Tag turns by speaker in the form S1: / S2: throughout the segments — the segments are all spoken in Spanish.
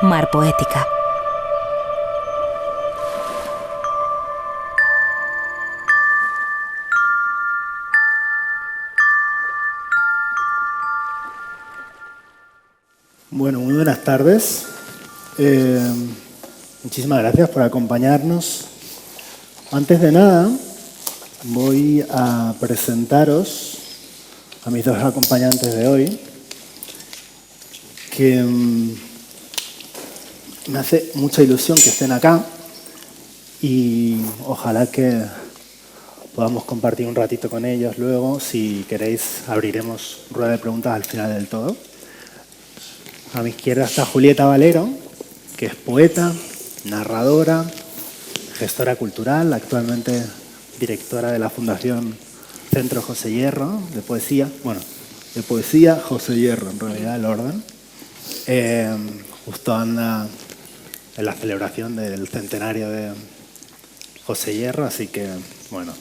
S1: Mar Poética.
S2: Bueno, muy buenas tardes. Muchísimas gracias por acompañarnos. Antes de nada, voy a presentaros a mis dos acompañantes de hoy, que me hace mucha ilusión que estén acá y ojalá que podamos compartir un ratito con ellos luego. Si queréis, abriremos rueda de preguntas al final del todo. A mi izquierda está Julieta Valero, que es poeta, narradora, gestora cultural, actualmente directora de la Fundación Centro José Hierro, de poesía. Bueno, de poesía José Hierro, en realidad, el orden. Justo anda en la celebración del centenario de José Hierro, así que, bueno,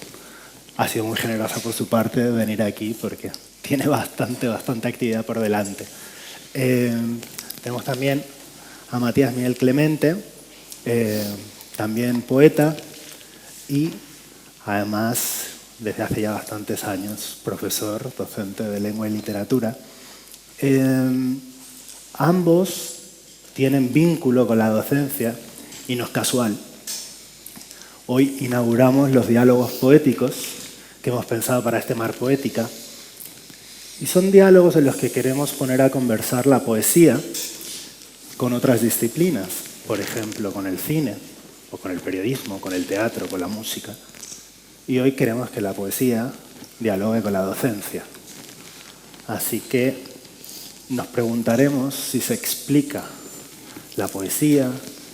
S2: ha sido muy generosa por su parte de venir aquí porque tiene bastante actividad por delante. Tenemos también a Matías Miguel Clemente, también poeta y además desde hace ya bastantes años profesor, docente de lengua y literatura. Ambos tienen vínculo con la docencia y no es casual. Hoy inauguramos los diálogos poéticos que hemos pensado para este Mar Poética. Y son diálogos en los que queremos poner a conversar la poesía con otras disciplinas, por ejemplo, con el cine, o con el periodismo, con el teatro, con la música. Y hoy queremos que la poesía dialogue con la docencia. Así que nos preguntaremos si se explica la poesía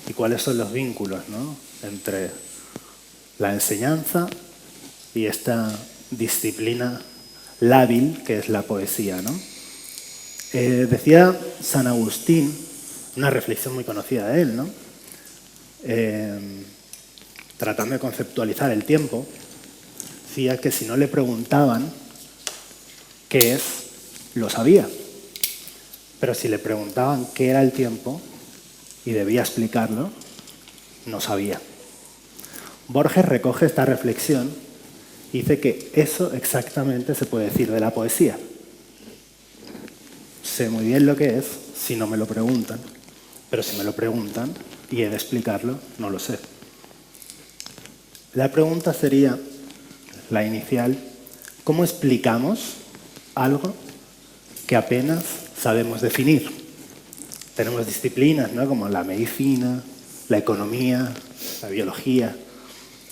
S2: y cuáles son los vínculos, ¿no?, entre la enseñanza y esta disciplina lábil que es la poesía, ¿no? Decía San Agustín, una reflexión muy conocida de él, ¿no?, tratando de conceptualizar el tiempo, decía que si no le preguntaban qué es, lo sabía. Pero si le preguntaban qué era el tiempo y debía explicarlo, no sabía. Borges recoge esta reflexión y dice que eso exactamente se puede decir de la poesía. Sé muy bien lo que es si no me lo preguntan, pero si me lo preguntan y he de explicarlo, no lo sé. La pregunta sería, la inicial, ¿cómo explicamos algo que apenas sabemos definir? Tenemos disciplinas, ¿no?, como la medicina, la economía, la biología,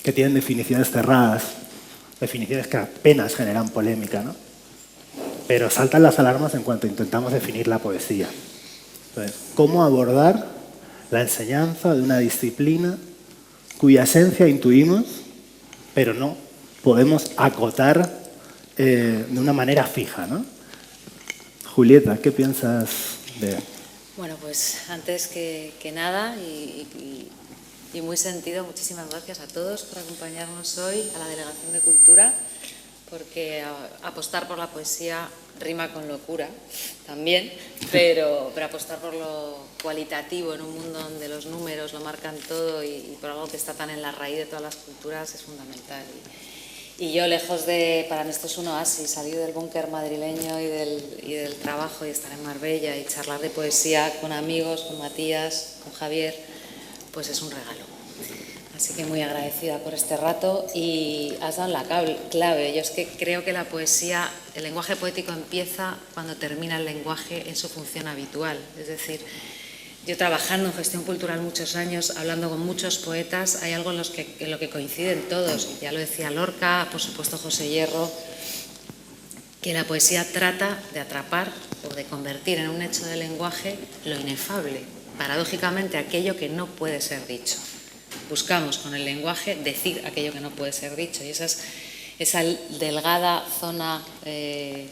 S2: que tienen definiciones cerradas, definiciones que apenas generan polémica, ¿no? Pero saltan las alarmas en cuanto intentamos definir la poesía. Entonces, ¿cómo abordar la enseñanza de una disciplina cuya esencia intuimos, pero no podemos acotar de una manera fija, ¿no? Julieta, ¿qué piensas de...?
S3: Bueno, pues antes que nada y muy sentido, muchísimas gracias a todos por acompañarnos hoy, a la Delegación de Cultura, porque apostar por la poesía rima con locura también, pero apostar por lo cualitativo en un mundo donde los números lo marcan todo y por algo que está tan en la raíz de todas las culturas es fundamental. Y yo, lejos de, para mí esto es un oasis, salir del búnker madrileño y del trabajo y estar en Marbella y charlar de poesía con amigos, con Matías, con Javier, pues es un regalo. Así que muy agradecida por este rato y has dado la clave. Yo es que creo que la poesía, el lenguaje poético empieza cuando termina el lenguaje en su función habitual. Es decir, yo trabajando en gestión cultural muchos años, hablando con muchos poetas, hay algo en lo que coinciden todos. Ya lo decía Lorca, por supuesto José Hierro, que la poesía trata de atrapar o de convertir en un hecho de lenguaje lo inefable, paradójicamente aquello que no puede ser dicho. Buscamos con el lenguaje decir aquello que no puede ser dicho y esa delgada zona de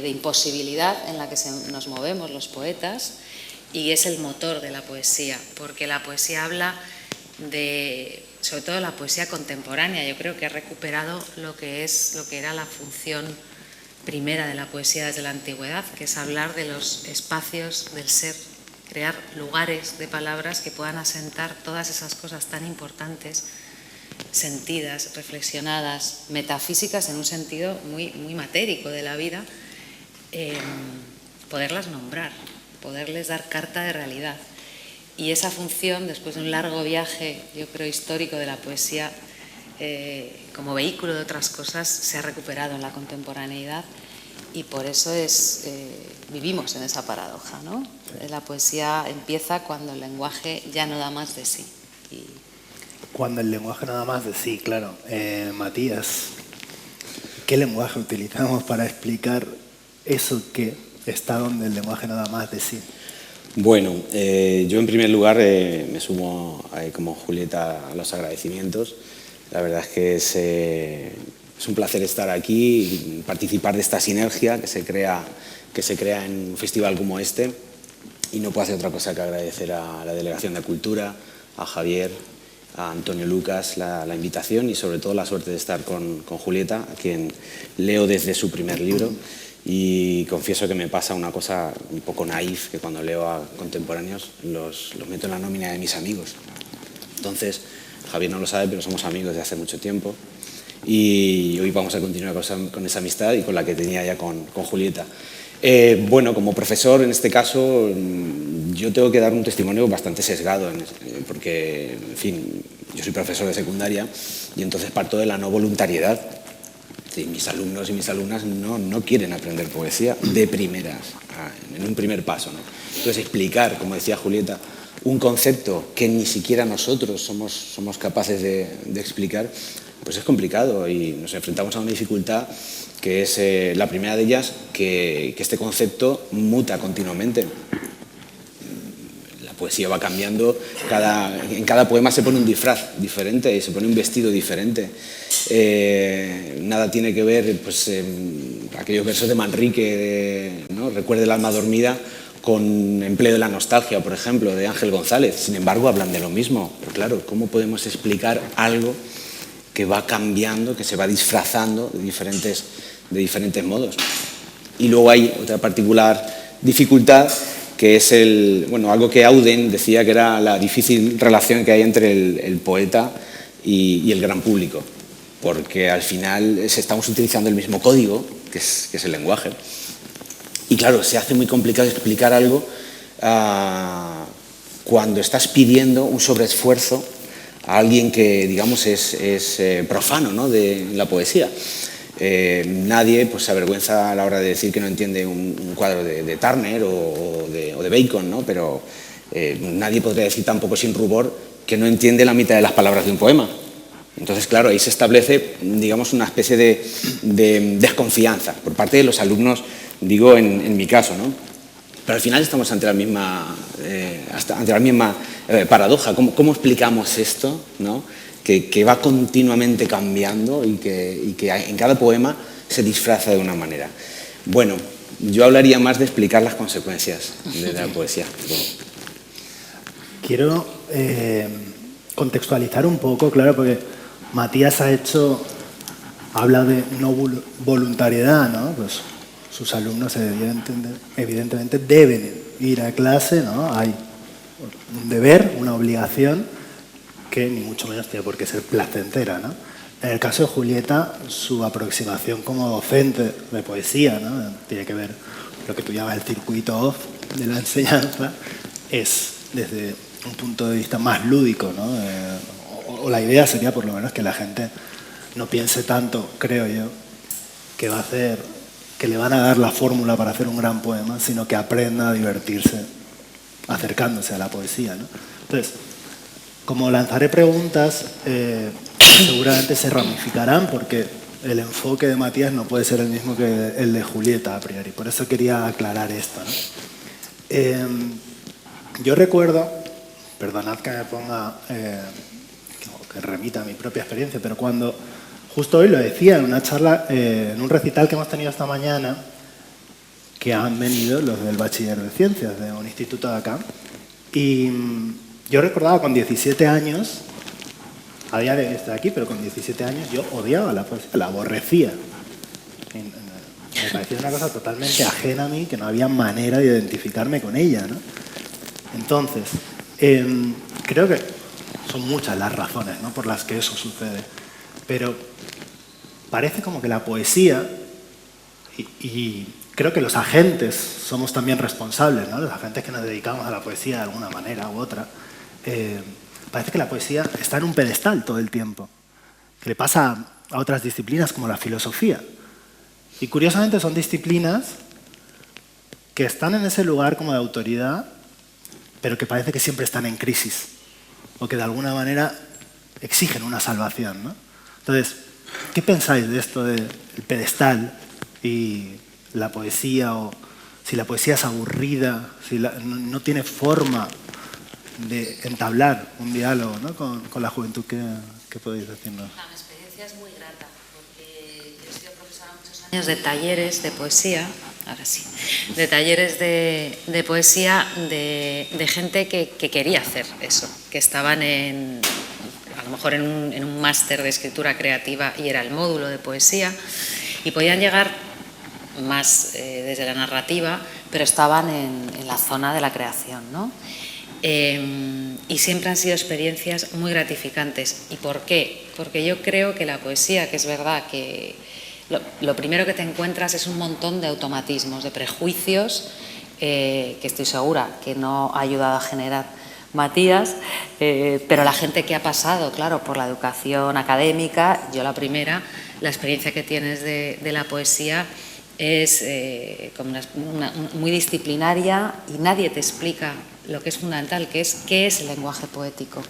S3: imposibilidad en la que nos movemos los poetas, y es el motor de la poesía, porque la poesía habla sobre todo la poesía contemporánea. Yo creo que ha recuperado lo que era la función primera de la poesía desde la antigüedad, que es hablar de los espacios del ser crear lugares de palabras que puedan asentar todas esas cosas tan importantes, sentidas, reflexionadas, metafísicas en un sentido muy, muy matérico de la vida, poderlas nombrar, poderles dar carta de realidad. Y esa función, después de un largo viaje, yo creo, histórico de la poesía, como vehículo de otras cosas, se ha recuperado en la contemporaneidad y por eso vivimos en esa paradoja, ¿no? La poesía empieza cuando el lenguaje ya no da más de sí.
S2: Cuando el lenguaje no da más de sí, claro. Matías, ¿qué lenguaje utilizamos para explicar eso que está donde el lenguaje no da más de sí?
S1: Bueno, yo en primer lugar me sumo como Julieta a los agradecimientos. La verdad es que es un placer estar aquí y participar de esta sinergia que se crea en un festival como este. Y no puedo hacer otra cosa que agradecer a la Delegación de Cultura, a Javier, a Antonio Lucas la invitación y sobre todo la suerte de estar con Julieta, a quien leo desde su primer libro. Y confieso que me pasa una cosa un poco naif, que cuando leo a contemporáneos los meto en la nómina de mis amigos. Entonces, Javier no lo sabe, pero somos amigos de hace mucho tiempo. Y hoy vamos a continuar con esa amistad y con la que tenía ya con Julieta. Bueno, como profesor, en este caso, yo tengo que dar un testimonio bastante sesgado, porque, en fin, yo soy profesor de secundaria y entonces parto de la no voluntariedad. Sí, mis alumnos y mis alumnas no quieren aprender poesía de primeras, en un primer paso, ¿no? Entonces, explicar, como decía Julieta, un concepto que ni siquiera nosotros somos capaces de explicar, pues es complicado y nos enfrentamos a una dificultad que es la primera de ellas, que este concepto muta continuamente. La poesía va cambiando, en cada poema se pone un disfraz diferente y se pone un vestido diferente. Nada tiene que ver, pues, aquellos versos de Manrique, ¿no? Recuerde el alma dormida, con Empleo de la nostalgia, por ejemplo, de Ángel González. Sin embargo, hablan de lo mismo. Pero claro, ¿cómo podemos explicar algo que va cambiando, que se va disfrazando de diferentes modos? Y luego hay otra particular dificultad, que es algo que Auden decía que era la difícil relación que hay entre el poeta y el gran público, porque al final estamos utilizando el mismo código, que es el lenguaje. Y claro, se hace muy complicado explicar algo cuando estás pidiendo un sobreesfuerzo a alguien que, digamos, es profano, ¿no?, de la poesía. Nadie, pues, se avergüenza a la hora de decir que no entiende un cuadro de Turner o de Bacon, ¿no? Pero nadie podría decir tampoco sin rubor que no entiende la mitad de las palabras de un poema. Entonces, claro, ahí se establece, digamos, una especie de desconfianza por parte de los alumnos, digo, en mi caso, ¿no? Pero al final estamos ante la misma paradoja. ¿Cómo explicamos esto, ¿no?, que va continuamente cambiando y que en cada poema se disfraza de una manera? Bueno, yo hablaría más de explicar las consecuencias de la poesía.
S2: Quiero contextualizar un poco, claro, porque Matías habla de no voluntariedad, ¿no? Pues sus alumnos evidentemente deben ir a clase, ¿no? Hay un deber, una obligación que ni mucho menos tiene por qué ser placentera, ¿no? En el caso de Julieta, su aproximación como docente de poesía, ¿no?, tiene que ver lo que tú llamas el circuito off de la enseñanza, es desde un punto de vista más lúdico, ¿no? O la idea sería por lo menos que la gente no piense tanto, creo yo, que le van a dar la fórmula para hacer un gran poema, sino que aprenda a divertirse acercándose a la poesía, ¿no? Entonces, como lanzaré preguntas, seguramente se ramificarán porque el enfoque de Matías no puede ser el mismo que el de Julieta a priori. Por eso quería aclarar esto, ¿no? Yo recuerdo, perdonad que me ponga, que remita a mi propia experiencia, pero cuando, justo hoy lo decía en una charla, en un recital que hemos tenido esta mañana, que han venido los del Bachiller de Ciencias de un instituto de acá, y yo recordaba con 17 años, a día de estar aquí, pero con 17 años yo odiaba la poesía, la aborrecía. Me parecía una cosa totalmente ajena a mí, que no había manera de identificarme con ella, ¿no? Entonces, creo que son muchas las razones, ¿no?, por las que eso sucede, pero parece como que la poesía, y creo que los agentes somos también responsables, ¿no?, los agentes que nos dedicamos a la poesía de alguna manera u otra, parece que la poesía está en un pedestal todo el tiempo, que le pasa a otras disciplinas como la filosofía. Y curiosamente son disciplinas que están en ese lugar como de autoridad, pero que parece que siempre están en crisis, o que de alguna manera exigen una salvación, ¿no? Entonces, ¿qué pensáis de esto del pedestal y la poesía, o si la poesía es aburrida, si no tiene forma de entablar un diálogo, ¿no?, con la juventud? ¿Qué podéis decirnos?
S3: Mi experiencia es muy grata, porque yo he sido profesora muchos años de talleres de poesía, ahora sí, de talleres de poesía de gente que quería hacer eso, que estaban a lo mejor en un máster de escritura creativa y era el módulo de poesía, y podían llegar más desde la narrativa, pero estaban en la zona de la creación, ¿no? Y siempre han sido experiencias muy gratificantes. ¿Y por qué? Porque yo creo que la poesía, que es verdad que lo primero que te encuentras es un montón de automatismos, de prejuicios, que estoy segura que no ha ayudado a generar Matías, pero la gente que ha pasado, claro, por la educación académica, yo la primera, la experiencia que tienes de la poesía es como muy disciplinaria, y nadie te explica lo que es fundamental, que es qué es el lenguaje poético.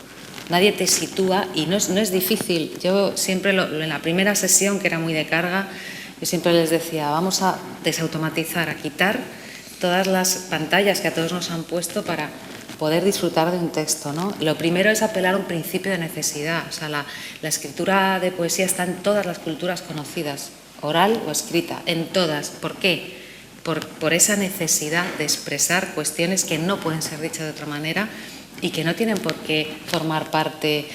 S3: Nadie te sitúa y no es difícil. Yo siempre, en la primera sesión, que era muy de carga, yo siempre les decía, vamos a desautomatizar, a quitar todas las pantallas que a todos nos han puesto para poder disfrutar de un texto, ¿no? Lo primero es apelar a un principio de necesidad. O sea, la escritura de poesía está en todas las culturas conocidas, oral o escrita, en todas. ¿Por qué? Por esa necesidad de expresar cuestiones que no pueden ser dichas de otra manera y que no tienen por qué formar parte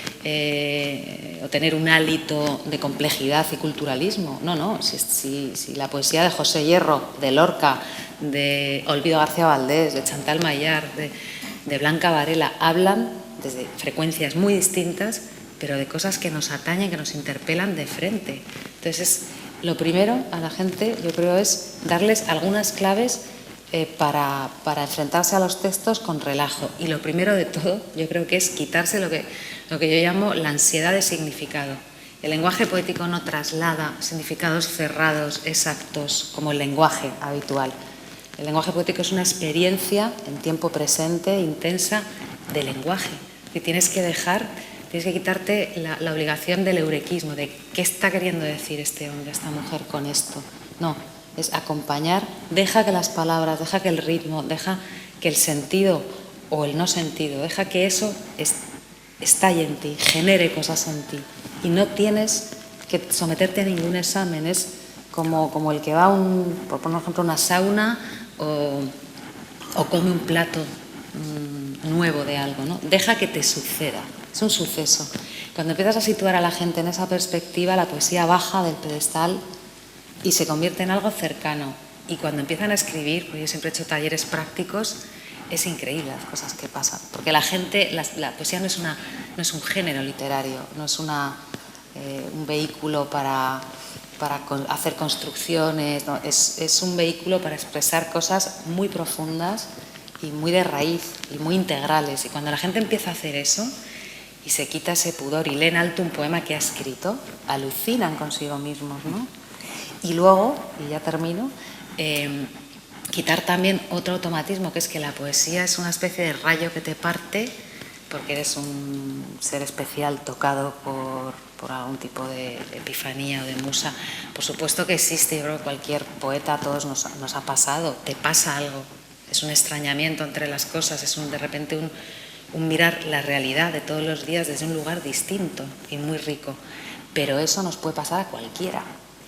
S3: o tener un hálito de complejidad y culturalismo. No. Si la poesía de José Hierro, de Lorca, de Olvido García Valdés, de Chantal Maillard, de Blanca Varela, hablan desde frecuencias muy distintas, pero de cosas que nos atañen, que nos interpelan de frente. Entonces, lo primero a la gente, yo creo, es darles algunas claves para enfrentarse a los textos con relajo. Y lo primero de todo, yo creo que es quitarse lo que yo llamo la ansiedad de significado. El lenguaje poético no traslada significados cerrados, exactos, como el lenguaje habitual. El lenguaje poético es una experiencia en tiempo presente, intensa, de lenguaje. Que tienes que quitarte la obligación del eurequismo, de qué está queriendo decir este hombre, esta mujer con esto. No, es acompañar, deja que las palabras, deja que el ritmo, deja que el sentido o el no sentido, deja que eso estalle en ti, genere cosas en ti. Y no tienes que someterte a ningún examen, es como el que va por poner ejemplo, una sauna o come un plato nuevo de algo, ¿no? Deja que te suceda, es un suceso. Cuando empiezas a situar a la gente en esa perspectiva, la poesía baja del pedestal y se convierte en algo cercano. Y cuando empiezan a escribir, porque yo siempre he hecho talleres prácticos, es increíble las cosas que pasan. Porque la gente, la poesía no es un género literario, no es un vehículo para hacer construcciones, no, es un vehículo para expresar cosas muy profundas y muy de raíz y muy integrales. Y cuando la gente empieza a hacer eso y se quita ese pudor y lee en alto un poema que ha escrito, alucinan consigo mismos, ¿no? Y luego, y ya termino, quitar también otro automatismo, que es que la poesía es una especie de rayo que te parte porque eres un ser especial tocado por algún tipo de epifanía o de musa. Por supuesto que existe, yo creo que cualquier poeta, a todos nos ha pasado, te pasa algo, es un extrañamiento entre las cosas, es de repente un mirar la realidad de todos los días desde un lugar distinto y muy rico. Pero eso nos puede pasar a cualquiera,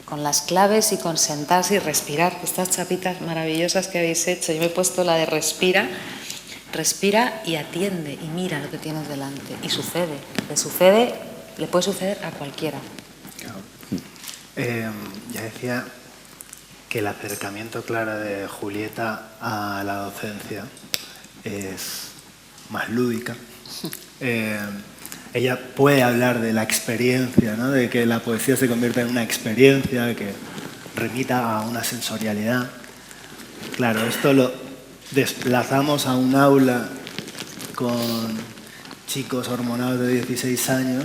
S3: con las claves y con sentarse y respirar. Estas chapitas maravillosas que habéis hecho, yo me he puesto la de respira y atiende y mira lo que tienes delante. Y le puede suceder a cualquiera.
S2: Claro. Ya decía que el acercamiento, Clara, de Julieta a la docencia es más lúdica. Ella puede hablar de la experiencia, ¿no? De que la poesía se convierta en una experiencia que remita a una sensorialidad. Claro, esto lo desplazamos a un aula con chicos hormonados de 16 años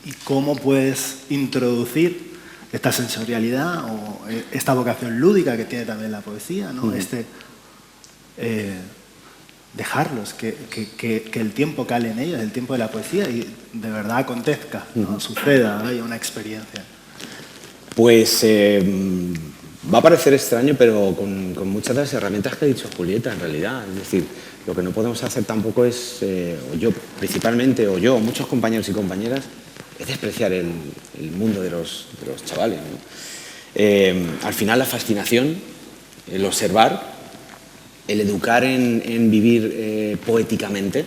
S2: y cómo puedes introducir esta sensorialidad o esta vocación lúdica que tiene también la poesía, ¿no? Dejarlos, que el tiempo cale en ellos, el tiempo de la poesía, y de verdad acontezca, ¿no? Suceda, haya una experiencia.
S1: Pues va a parecer extraño, pero con muchas de las herramientas que ha dicho Julieta, en realidad. Es decir, lo que no podemos hacer tampoco es, o yo principalmente, o yo, o muchos compañeros y compañeras, es despreciar el mundo de los chavales, ¿no? Al final la fascinación, el observar, el educar en vivir poéticamente,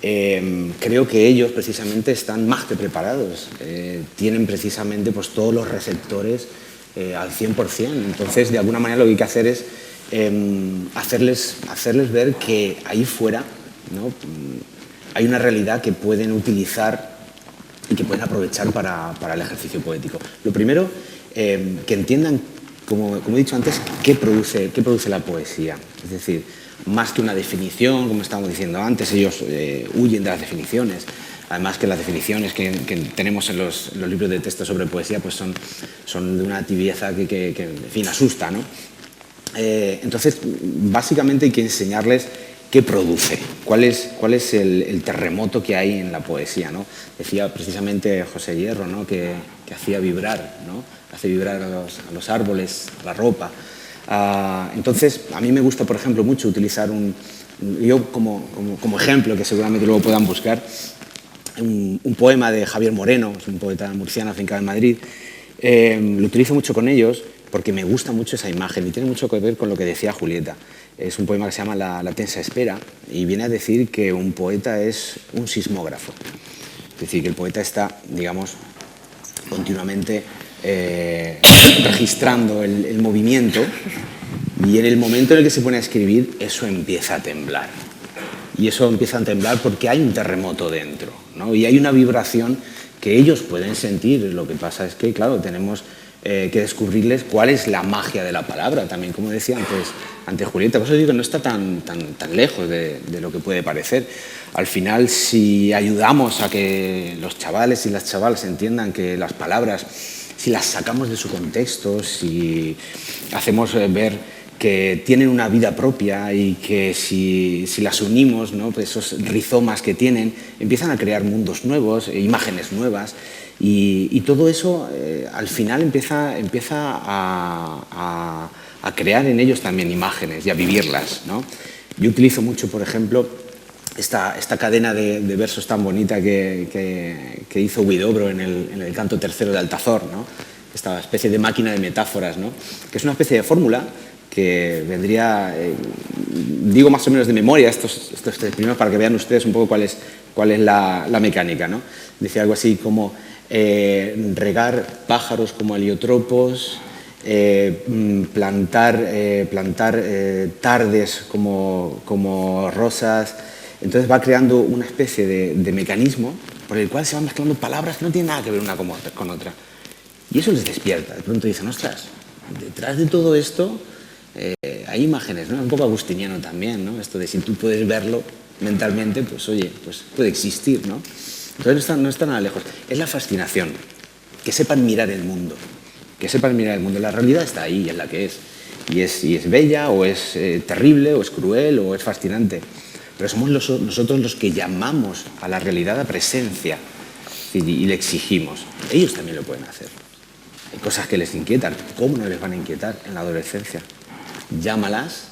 S1: creo que ellos precisamente están más que preparados, tienen precisamente pues, todos los receptores al 100%. Entonces, de alguna manera lo que hay que hacer es hacerles ver que ahí fuera, ¿no? Hay una realidad que pueden utilizar y que pueden aprovechar para el ejercicio poético. Lo primero, que entiendan, como he dicho antes, qué produce la poesía. Es decir, más que una definición, como estábamos diciendo antes, ellos huyen de las definiciones. Además que las definiciones que tenemos en los libros de texto sobre poesía pues son de una tibieza que en fin, asusta, ¿no? Entonces, básicamente hay que enseñarles qué produce, cuál es el terremoto que hay en la poesía, ¿no? Decía precisamente José Hierro, ¿no? que hacía vibrar, ¿no? Hace vibrar a los árboles, a la ropa. Entonces, a mí me gusta, por ejemplo, mucho utilizar yo como ejemplo, que seguramente luego puedan buscar, un poema de Javier Moreno, es un poeta murciano afincado en Madrid. Lo utilizo mucho con ellos porque me gusta mucho esa imagen y tiene mucho que ver con lo que decía Julieta. Es un poema que se llama La tensa espera y viene a decir que un poeta es un sismógrafo. Es decir, que el poeta está, digamos, continuamente registrando el movimiento, y en el momento en el que se pone a escribir, eso empieza a temblar. Y eso empieza a temblar porque hay un terremoto dentro, ¿no? Y hay una vibración que ellos pueden sentir. Lo que pasa es que, claro, tenemos que descubrirles cuál es la magia de la palabra, también, como decía antes Julieta. Por eso digo que no está tan lejos de lo que puede parecer. Al final, si ayudamos a que los chavales y las chavalas entiendan que las palabras, si las sacamos de su contexto, si hacemos ver que tienen una vida propia y que si las unimos, ¿no? Pues esos rizomas que tienen, empiezan a crear mundos nuevos, imágenes nuevas, y todo eso al final empieza a crear en ellos también imágenes y a vivirlas, ¿no? Yo utilizo mucho, por ejemplo, esta cadena de versos tan bonita que hizo Huidobro en el canto tercero de Altazor, ¿no? Esta especie de máquina de metáforas, ¿no? Que es una especie de fórmula que vendría, digo más o menos de memoria, estos tres primeros para que vean ustedes un poco cuál es la mecánica, ¿no? Decía algo así como regar pájaros como heliotropos, plantar tardes como rosas. Entonces va creando una especie de mecanismo por el cual se van mezclando palabras que no tienen nada que ver una con otra. Y eso les despierta. De pronto dicen, ostras, detrás de todo esto hay imágenes, ¿no? Un poco agustiniano también, ¿no? Esto de si tú puedes verlo mentalmente, pues oye, pues puede existir, ¿no? Entonces no está nada lejos. Es la fascinación, que sepan mirar el mundo, La realidad está ahí, es la que es. Y es bella, o es terrible, o es cruel, o es fascinante. Pero somos nosotros los que llamamos a la realidad a presencia y le exigimos. Ellos también lo pueden hacer. Hay cosas que les inquietan. ¿Cómo no les van a inquietar en la adolescencia? Llámalas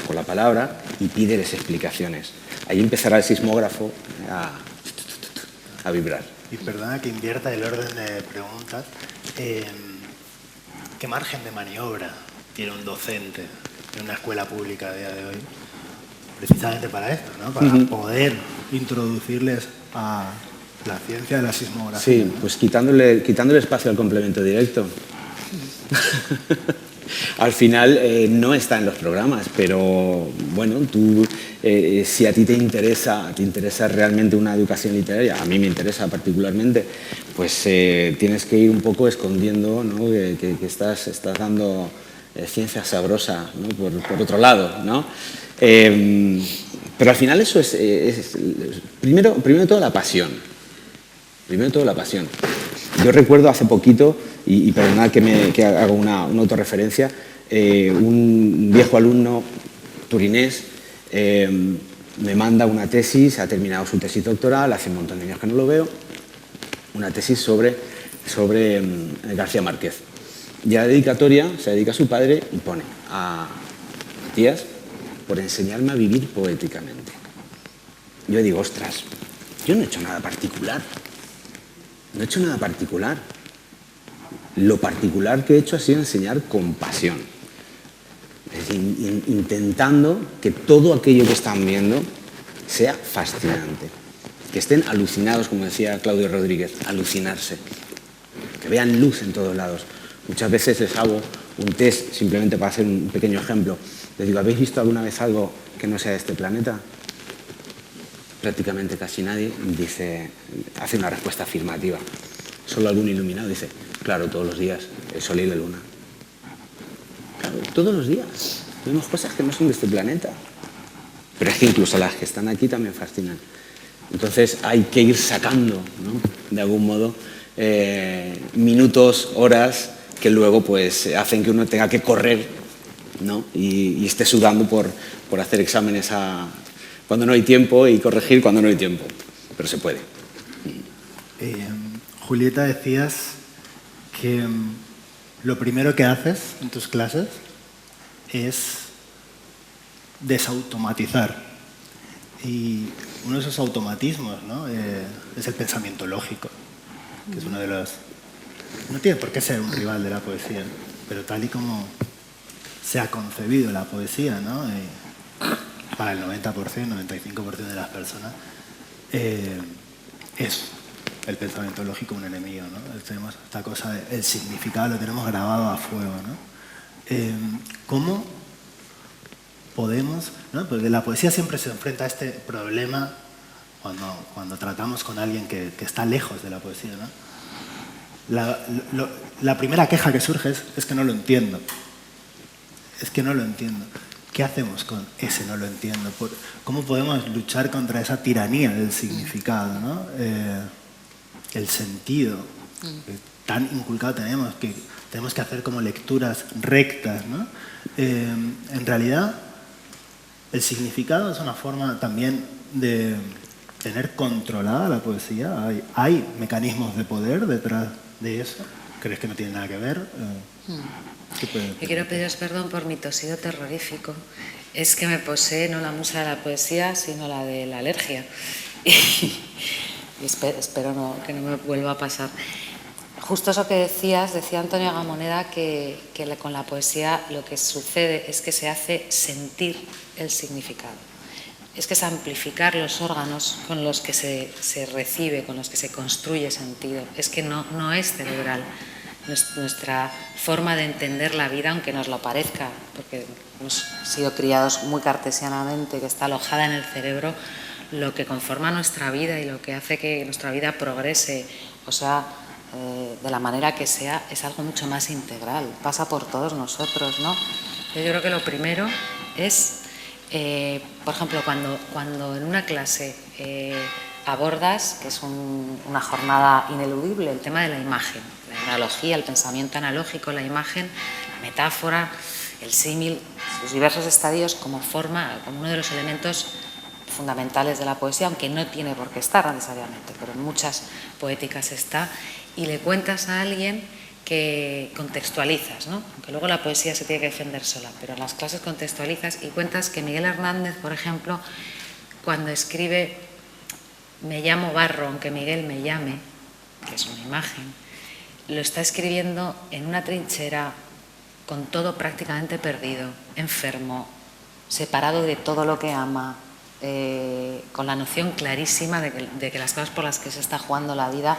S1: con la palabra y pídeles explicaciones. Ahí empezará el sismógrafo a vibrar.
S2: Y perdona que invierta el orden de preguntas. ¿Qué margen de maniobra tiene un docente en una escuela pública a día de hoy? Precisamente para eso, ¿no? Para poder introducirles a la ciencia de la sismografía.
S1: Sí, pues quitándole espacio al complemento directo. al final no está en los programas, pero bueno, tú, si a ti te interesa realmente una educación literaria, a mí me interesa particularmente, pues tienes que ir un poco escondiendo, ¿no? que estás dando ciencia sabrosa, ¿no? por otro lado, ¿no? Pero al final eso es primero de todo la pasión. Primero de todo la pasión. Yo recuerdo hace poquito, y perdonad que haga una autorreferencia, un viejo alumno turinés me manda una tesis, ha terminado su tesis doctoral, hace un montón de años que no lo veo, una tesis sobre García Márquez. Y a la dedicatoria se dedica a su padre y pone a Matías por enseñarme a vivir poéticamente. Yo digo, ostras, yo no he hecho nada particular. No he hecho nada particular. Lo particular que he hecho ha sido enseñar con pasión. Es decir, intentando que todo aquello que están viendo sea fascinante. Que estén alucinados, como decía Claudio Rodríguez, alucinarse. Que vean luz en todos lados. Muchas veces les hago un test, simplemente para hacer un pequeño ejemplo. Les digo, ¿habéis visto alguna vez algo que no sea de este planeta? Prácticamente casi nadie hace una respuesta afirmativa. Solo algún iluminado dice, claro, todos los días, el sol y la luna. Claro, todos los días. Vemos cosas que no son de este planeta. Pero es que incluso las que están aquí también fascinan. Entonces hay que ir sacando, ¿no? De algún modo, minutos, horas, que luego pues hacen que uno tenga que correr, ¿no? y esté sudando por hacer exámenes cuando no hay tiempo y corregir cuando no hay tiempo. Pero se puede.
S2: Julieta, decías que lo primero que haces en tus clases es desautomatizar. Y uno de esos automatismos, ¿no? Es el pensamiento lógico, que es uno de los... No tiene por qué ser un rival de la poesía, pero tal y como se ha concebido la poesía, ¿no? Para el 90%, 95% de las personas, es el pensamiento lógico un enemigo, ¿no? Tenemos esta cosa, el significado lo tenemos grabado a fuego, ¿no? ¿Cómo podemos, ¿no? Porque la poesía siempre se enfrenta a este problema cuando tratamos con alguien que está lejos de la poesía, ¿no? La primera queja que surge es que no lo entiendo. Es que no lo entiendo. ¿Qué hacemos con ese no lo entiendo? ¿Cómo podemos luchar contra esa tiranía del significado, ¿no? El sentido que tan inculcado tenemos, que tenemos que hacer como lecturas rectas, ¿no? En realidad, el significado es una forma también de tener controlada la poesía. Hay mecanismos de poder detrás de eso. ¿Crees que no tiene nada que ver?
S3: Yo quiero pediros perdón por mi tosido terrorífico. Es que me posee no la musa de la poesía, sino la de la alergia. Y espero que no me vuelva a pasar. Justo eso que decía Antonio Gamoneda, que con la poesía lo que sucede es que se hace sentir el significado. Es que es amplificar los órganos con los que se recibe, con los que se construye sentido. Es que no es cerebral. Nuestra forma de entender la vida, aunque nos lo parezca, porque hemos sido criados muy cartesianamente, que está alojada en el cerebro, lo que conforma nuestra vida y lo que hace que nuestra vida progrese, o sea, de la manera que sea, es algo mucho más integral, pasa por todos nosotros, ¿no? Yo creo que lo primero es, por ejemplo, cuando en una clase abordas, que es una jornada ineludible, el tema de la imagen, la analogía, el pensamiento analógico, la imagen, la metáfora, el símil, sus diversos estadios como uno de los elementos fundamentales de la poesía, aunque no tiene por qué estar necesariamente, pero en muchas poéticas está, y le cuentas a alguien que contextualizas, ¿no? Aunque luego la poesía se tiene que defender sola, pero en las clases contextualizas y cuentas que Miguel Hernández, por ejemplo, cuando escribe "Me llamo Barro, aunque Miguel me llame", que es una imagen, lo está escribiendo en una trinchera con todo prácticamente perdido, enfermo, separado de todo lo que ama, con la noción clarísima de que las cosas por las que se está jugando la vida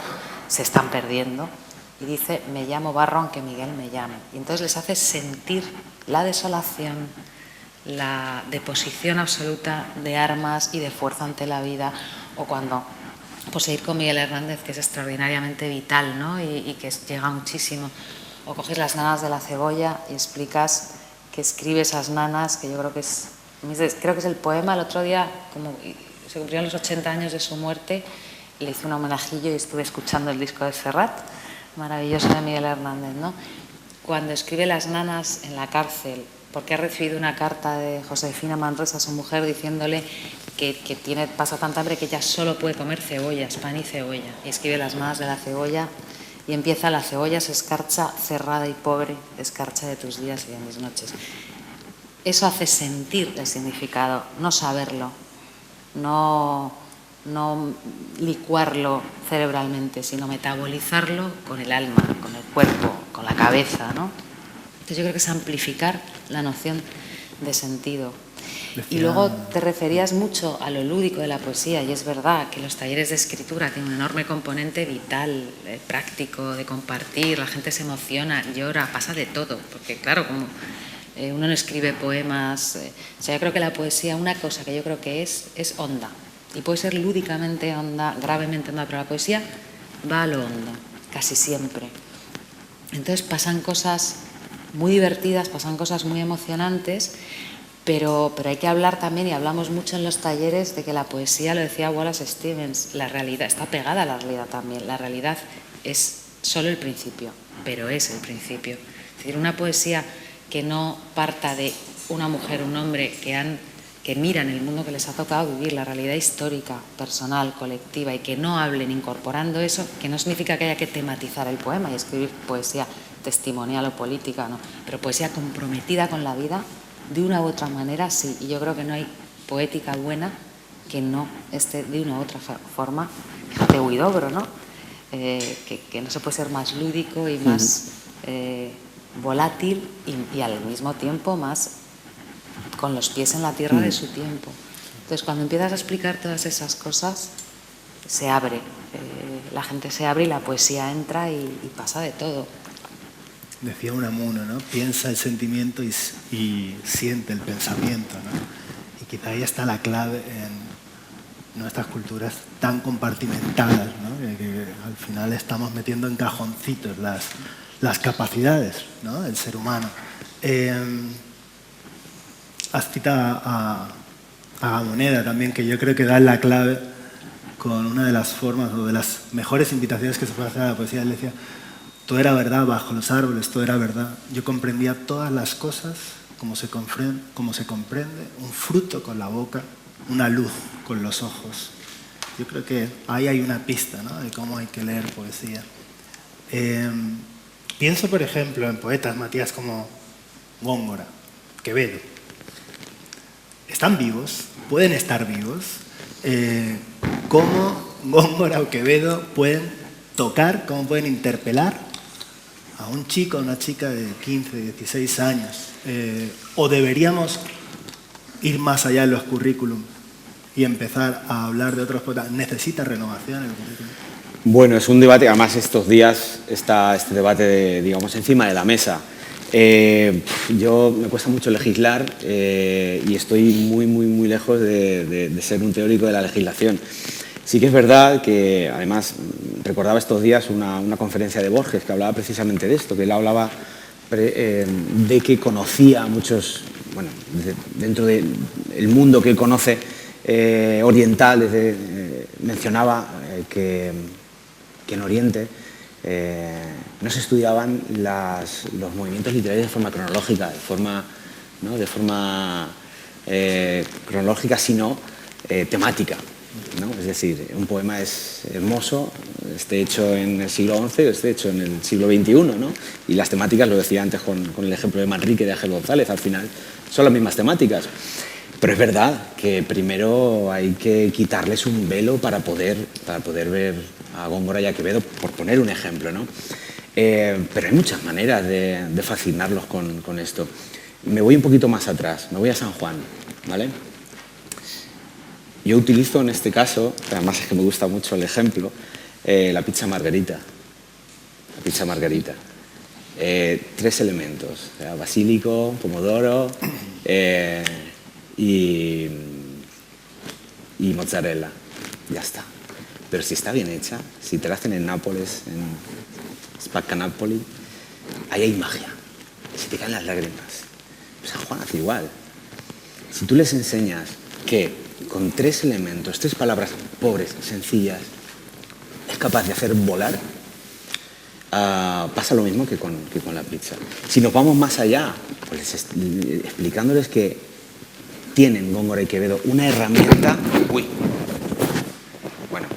S3: se están perdiendo y dice: me llamo Barro aunque Miguel me llame. Y entonces les hace sentir la desolación, la deposición absoluta de armas y de fuerza ante la vida. O cuando, pues seguir con Miguel Hernández, que es extraordinariamente vital, ¿no? y que llega muchísimo. O coges las nanas de la cebolla y explicas que escribe esas nanas, que yo creo que es el poema. El otro día, como se cumplieron los 80 años de su muerte, le hice un homenajillo y estuve escuchando el disco de Serrat, maravilloso, de Miguel Hernández, ¿no? Cuando escribe las nanas en la cárcel, porque ha recibido una carta de Josefina Manresa, su mujer, diciéndole que pasa tanta hambre que ella solo puede comer cebollas, pan y cebolla. Y escribe las nanas de la cebolla y empieza: la cebolla se escarcha, cerrada y pobre, escarcha de tus días y de mis noches. Eso hace sentir el significado, no saberlo, no licuarlo cerebralmente, sino metabolizarlo con el alma, con el cuerpo, con la cabeza, ¿no? Entonces yo creo que es amplificar la noción de sentido. Y luego te referías mucho a lo lúdico de la poesía, y es verdad que los talleres de escritura tienen un enorme componente vital, práctico, de compartir. La gente se emociona, llora, pasa de todo, porque claro, como uno no escribe poemas, o sea, yo creo que la poesía, una cosa que yo creo que es honda, y puede ser lúdicamente honda, gravemente honda, pero la poesía va a lo hondo, casi siempre. Entonces pasan cosas muy divertidas, pasan cosas muy emocionantes, pero hay que hablar también, y hablamos mucho en los talleres, de que la poesía, lo decía Wallace Stevens, la realidad está pegada a la realidad también. La realidad es solo el principio, pero es el principio. Es decir, una poesía que no parta de una mujer, un hombre que miran el mundo que les ha tocado vivir, la realidad histórica, personal, colectiva, y que no hablen incorporando eso, que no significa que haya que tematizar el poema y escribir poesía testimonial o política, no, pero poesía comprometida con la vida, de una u otra manera, sí. Y yo creo que no hay poética buena que no esté de una u otra forma, fíjate Huidobro, ¿no? Que no se puede ser más lúdico y más volátil y al mismo tiempo más con los pies en la tierra de su tiempo. Entonces, cuando empiezas a explicar todas esas cosas, se abre, la gente se abre y la poesía entra y pasa de todo.
S2: Decía Unamuno, ¿no? Piensa el sentimiento y siente el pensamiento, ¿no? Y quizá ahí está la clave en nuestras culturas tan compartimentadas, ¿no? Que al final estamos metiendo en cajoncitos las capacidades, ¿no? del ser humano. Has citado a Gamoneda también, que yo creo que da la clave con una de las formas o de las mejores invitaciones que se puede hacer a la poesía. Él decía: todo era verdad bajo los árboles, todo era verdad. Yo comprendía todas las cosas como se comprende, un fruto con la boca, una luz con los ojos. Yo creo que ahí hay una pista, ¿no? de cómo hay que leer poesía. Pienso, por ejemplo, en poetas, Matías, como Góngora, Quevedo. ¿Están vivos? ¿Pueden estar vivos? ¿Cómo Góngora o Quevedo pueden tocar, cómo pueden interpelar a un chico o una chica de 15, 16 años? ¿O deberíamos ir más allá en los currículum y empezar a hablar de otros poetas? ¿Necesita renovación el currículum?
S1: Bueno, es un debate, además estos días está este debate, digamos, encima de la mesa. Yo me cuesta mucho legislar y estoy muy lejos de ser un teórico de la legislación. Sí que es verdad que, además, recordaba estos días una conferencia de Borges que hablaba precisamente de esto, que él hablaba de que conocía a muchos, bueno, dentro del mundo que él conoce oriental, mencionaba que en Oriente no se estudiaban los movimientos literarios de forma cronológica, de forma cronológica, sino temática, ¿no? Es decir, un poema es hermoso, esté hecho en el siglo XI o esté hecho en el siglo XXI, ¿no? Y las temáticas, lo decía antes con el ejemplo de Manrique de Ángel González, al final son las mismas temáticas. Pero es verdad que primero hay que quitarles un velo para poder ver a Góngora y a Quevedo, por poner un ejemplo, ¿no? Pero hay muchas maneras de fascinarlos con esto. Me voy un poquito más atrás, me voy a San Juan, ¿vale? Yo utilizo en este caso, además es que me gusta mucho el ejemplo, la pizza margarita. la pizza margarita. 3 elementos, o sea, basílico, pomodoro y mozzarella. Ya está. Pero si está bien hecha, si te la hacen en Nápoles, en Spacca Napoli, ahí hay magia. Se te caen las lágrimas. San Juan hace igual. Si tú les enseñas que con 3 elementos, 3 palabras pobres, sencillas, es capaz de hacer volar, pasa lo mismo que con la pizza. Si nos vamos más allá, pues explicándoles que tienen Góngora y Quevedo una herramienta... Uy. Bueno.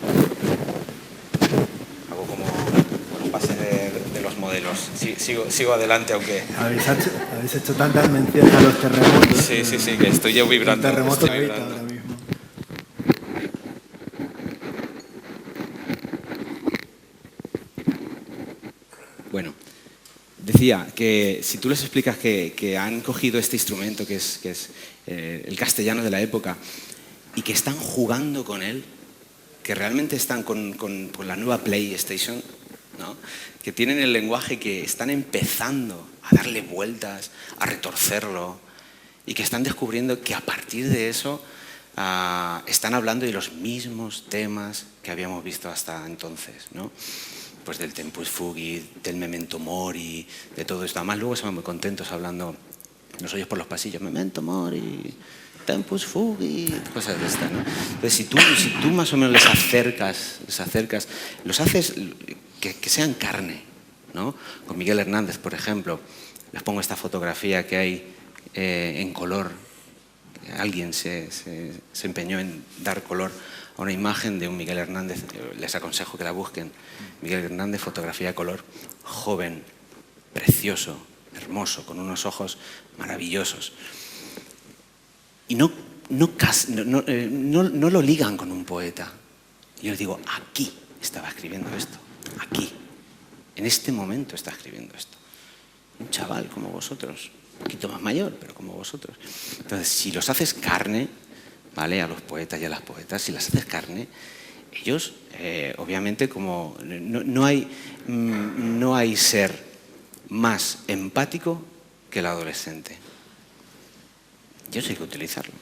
S1: Hago como pase de los modelos. Sigo adelante, aunque...
S2: Habéis hecho tantas menciones a los terremotos.
S1: Sí, que estoy ya vibrando.
S2: Terremoto
S1: Estoy vibrando.
S2: ahora mismo.
S1: Bueno, decía que si tú les explicas que han cogido este instrumento que es el castellano de la época y que están jugando con él, que realmente están con la nueva PlayStation, ¿no? Que tienen el lenguaje, que están empezando a darle vueltas, a retorcerlo, y que están descubriendo que a partir de eso están hablando de los mismos temas que habíamos visto hasta entonces, ¿no? Pues del Tempus Fugit, del Memento Mori, de todo esto. Además luego se van muy contentos hablando, los oyes por los pasillos, Memento Mori, Tempus Fugit, cosas de estas, ¿no? Entonces si tú más o menos les acercas, los haces que sean carne, ¿no? Con Miguel Hernández, por ejemplo, les pongo esta fotografía que hay en color. Alguien se empeñó en dar color a una imagen de un Miguel Hernández. Les aconsejo que la busquen. Miguel Hernández, fotografía de color, joven, precioso, hermoso, con unos ojos maravillosos. Y no lo ligan con un poeta. Yo les digo, aquí estaba escribiendo esto, aquí, en este momento está escribiendo esto. Un chaval como vosotros, un poquito más mayor, pero como vosotros. Entonces, si los haces carne, ¿vale? A los poetas y a las poetas, si las haces carne, ellos, obviamente, como no hay ser más empático que el adolescente. Y eso hay que utilizarlo,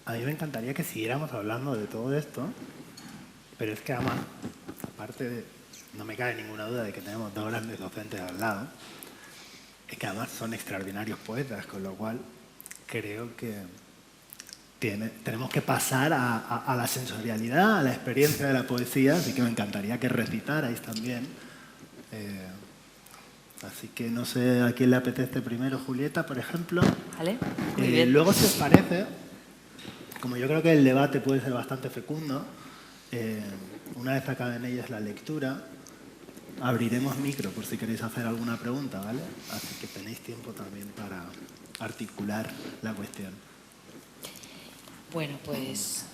S2: A mí me encantaría que siguiéramos hablando de todo esto, pero es que además, aparte de, no me cabe ninguna duda de que tenemos 2 grandes docentes al lado, es que además son extraordinarios poetas, con lo cual creo que tenemos que pasar a la sensorialidad, a la experiencia de la poesía, así que me encantaría que recitarais también. Así que no sé a quién le apetece primero, Julieta, por ejemplo.
S3: Vale, muy bien.
S2: Luego, si os parece, como yo creo que el debate puede ser bastante fecundo, una vez acaben ellas la lectura, abriremos micro por si queréis hacer alguna pregunta, ¿vale? Así que tenéis tiempo también para articular la cuestión.
S3: Bueno, pues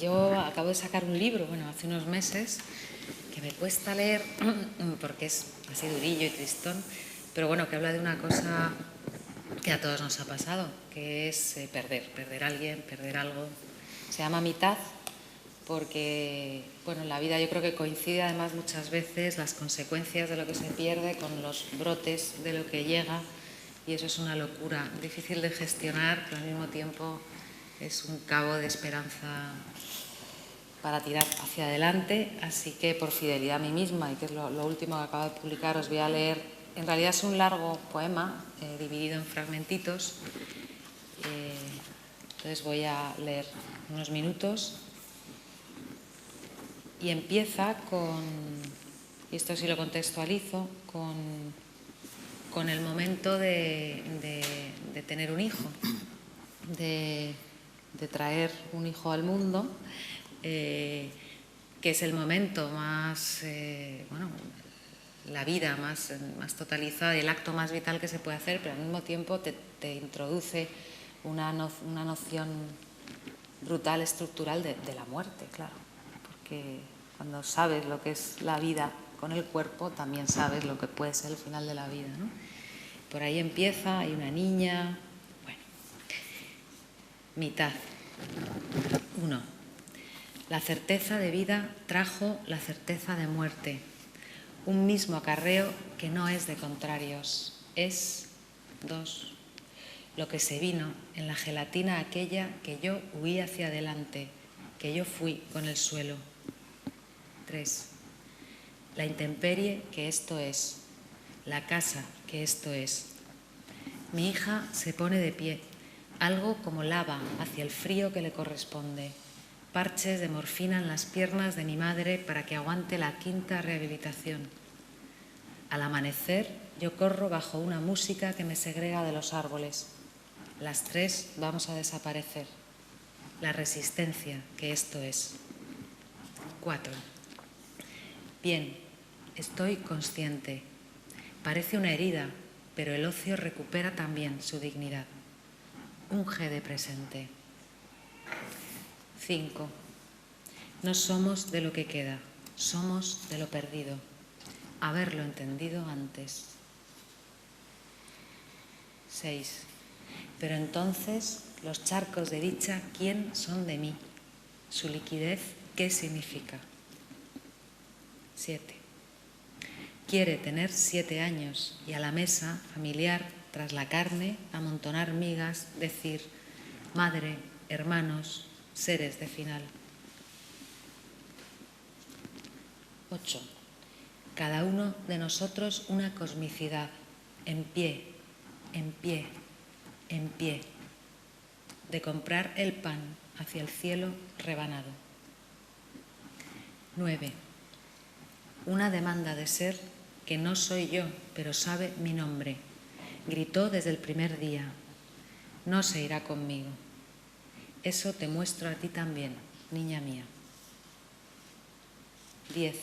S3: yo acabo de sacar un libro, bueno, hace unos meses, que me cuesta leer porque es así durillo y tristón, pero bueno, que habla de una cosa que a todos nos ha pasado, que es perder a alguien, perder algo. Se llama Mitad porque, bueno, en la vida yo creo que coincide además muchas veces las consecuencias de lo que se pierde con los brotes de lo que llega, y eso es una locura, difícil de gestionar, pero al mismo tiempo es un cabo de esperanza para tirar hacia adelante. Así que por fidelidad a mí misma, y que es lo último que acabo de publicar, os voy a leer. En realidad es un largo poema dividido en fragmentitos. Entonces voy a leer unos minutos. Y empieza con, y esto sí lo contextualizo, con el momento de tener un hijo, de traer un hijo al mundo, que es el momento más, bueno, la vida más totalizada y el acto más vital que se puede hacer, pero al mismo tiempo te introduce una noción brutal, estructural de la muerte, claro, porque cuando sabes lo que es la vida con el cuerpo, también sabes lo que puede ser el final de la vida, ¿no? Por ahí empieza, hay una niña. Bueno, Mitad. 1. La certeza de vida trajo la certeza de muerte. Un mismo acarreo que no es de contrarios. Es, 2, lo que se vino en la gelatina aquella que yo huí hacia adelante, que yo fui con el suelo. 3, la intemperie que esto es, la casa que esto es. Mi hija se pone de pie, algo como lava hacia el frío que le corresponde. Parches de morfina en las piernas de mi madre para que aguante la 5ª rehabilitación. Al amanecer, yo corro bajo una música que me segrega de los árboles. Las 3 vamos a desaparecer. La resistencia que esto es. 4. Bien, estoy consciente. Parece una herida, pero el ocio recupera también su dignidad. Unge de presente. 5. No somos de lo que queda, somos de lo perdido. Haberlo entendido antes. 6. Pero entonces, los charcos de dicha, ¿quién son de mí? Su liquidez, ¿qué significa? 7. Quiere tener 7 años y a la mesa familiar, tras la carne, amontonar migas, decir, madre, hermanos, seres de final. 8. Cada uno de nosotros una cosmicidad, en pie, en pie, en pie, de comprar el pan hacia el cielo rebanado. 9. Una demanda de ser que no soy yo, pero sabe mi nombre. Gritó desde el primer día, no se irá conmigo. Eso te muestro a ti también, niña mía. 10.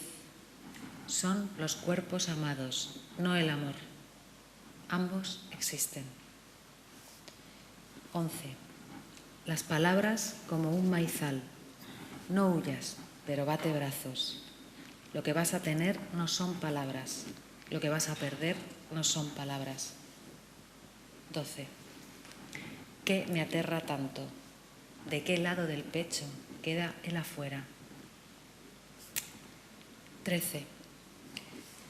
S3: Son los cuerpos amados, no el amor. Ambos existen. 11. Las palabras como un maizal. No huyas, pero bate brazos. Lo que vas a tener no son palabras. Lo que vas a perder no son palabras. 12. ¿Qué me aterra tanto? ¿De qué lado del pecho queda el afuera? 13.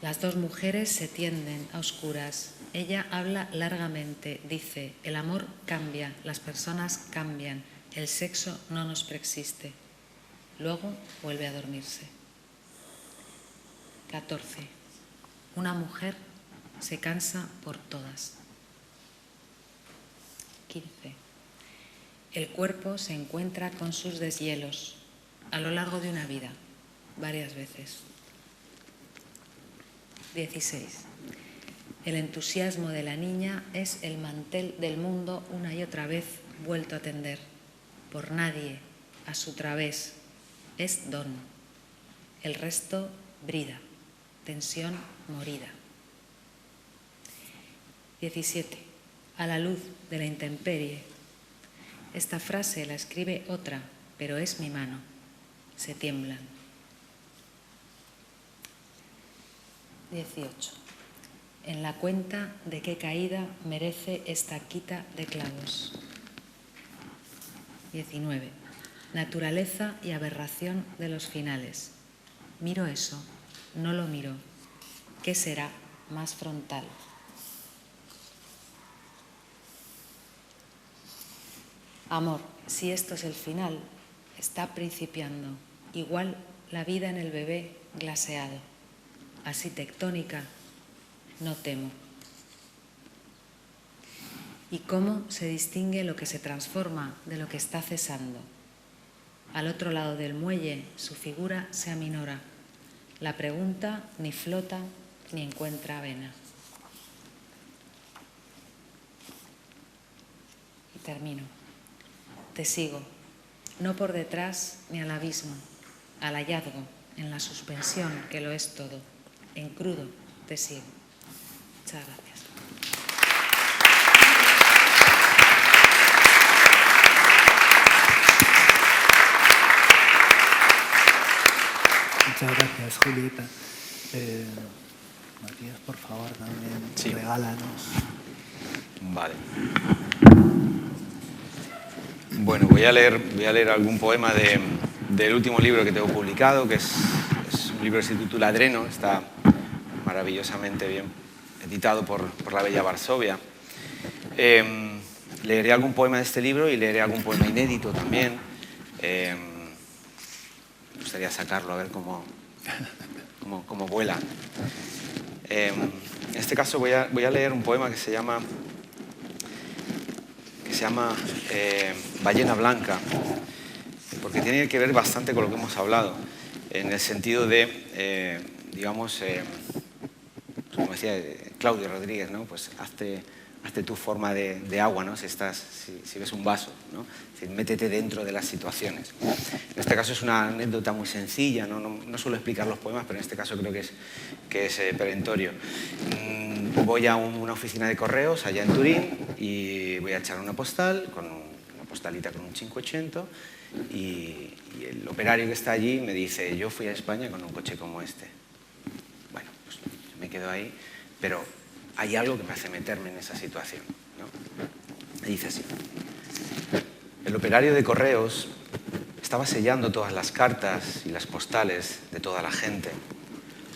S3: Las 2 mujeres se tienden a oscuras. Ella habla largamente, dice, el amor cambia, las personas cambian, el sexo no nos preexiste. Luego vuelve a dormirse. 14. Una mujer se cansa por todas. 15. El cuerpo se encuentra con sus deshielos a lo largo de una vida, varias veces. 16. El entusiasmo de la niña es el mantel del mundo una y otra vez vuelto a tender. Por nadie, a su través, es don. El resto brida, tensión morida. 17. A la luz de la intemperie. Esta frase la escribe otra, pero es mi mano. Se tiemblan. 18. En la cuenta de qué caída merece esta quita de clavos. 19. Naturaleza y aberración de los finales. Miro eso, no lo miro. ¿Qué será más frontal? Amor, si esto es el final, está principiando. Igual la vida en el bebé glaseado. Así tectónica, no temo. ¿Y cómo se distingue lo que se transforma de lo que está cesando? Al otro lado del muelle, su figura se aminora. La pregunta ni flota ni encuentra avena. Y termino. Te sigo, no por detrás ni al abismo, al hallazgo, en la suspensión que lo es todo. En crudo te sigo. Muchas gracias.
S2: Muchas gracias, Julieta. Matías, por favor, también
S1: Sí.
S2: regálanos.
S1: Vale. Bueno, voy a leer algún poema de del último libro que tengo publicado, que es un libro que se titula Dreno, está maravillosamente bien editado por la Bella Varsovia. Leeré algún poema de este libro y leeré algún poema inédito también. Me gustaría sacarlo, a ver cómo vuela. En este caso voy a leer un poema que se llama Ballena Blanca, porque tiene que ver bastante con lo que hemos hablado, en el sentido de, digamos, como decía Claudio Rodríguez, ¿no? Pues hazte tu forma de agua, ¿no? Si ves un vaso, ¿no? Métete dentro de las situaciones. En este caso es una anécdota muy sencilla, no suelo explicar los poemas, pero en este caso creo que es perentorio. Voy a una oficina de correos allá en Turín y voy a echar una postal, una postalita con un 580, y el operario que está allí me dice: yo fui a España con un coche como este. Bueno, pues me quedo ahí, pero hay algo que me hace meterme en esa situación, ¿no? Me dice así: el operario de correos estaba sellando todas las cartas y las postales de toda la gente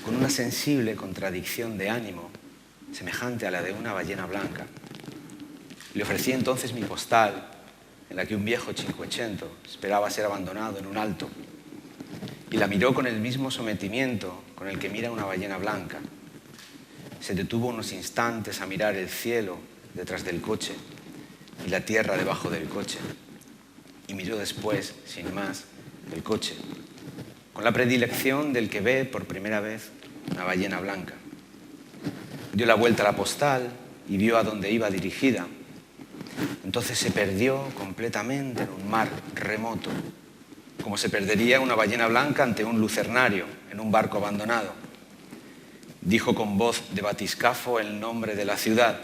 S1: con una sensible contradicción de ánimo semejante a la de una ballena blanca. Le ofrecí entonces mi postal, en la que un viejo cinquecento esperaba ser abandonado en un alto, y la miró con el mismo sometimiento con el que mira una ballena blanca. Se detuvo unos instantes a mirar el cielo detrás del coche y la tierra debajo del coche, y miró después, sin más, el coche, con la predilección del que ve por primera vez una ballena blanca. Dio la vuelta a la postal y vio a dónde iba dirigida. Entonces se perdió completamente en un mar remoto, como se perdería una ballena blanca ante un lucernario en un barco abandonado. Dijo con voz de batiscafo el nombre de la ciudad,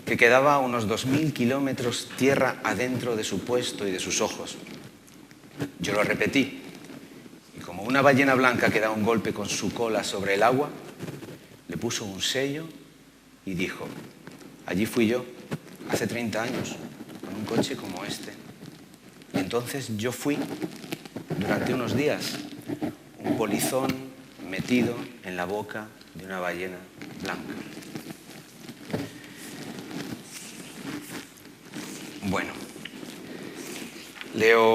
S1: que quedaba a unos 2000 kilómetros tierra adentro de su puesto y de sus ojos. Yo lo repetí, y como una ballena blanca que da un golpe con su cola sobre el agua, le puso un sello y dijo: allí fui yo, hace 30 años, con un coche como este. Y entonces yo fui, durante unos días, un polizón metido en la boca de una ballena blanca. Bueno, leo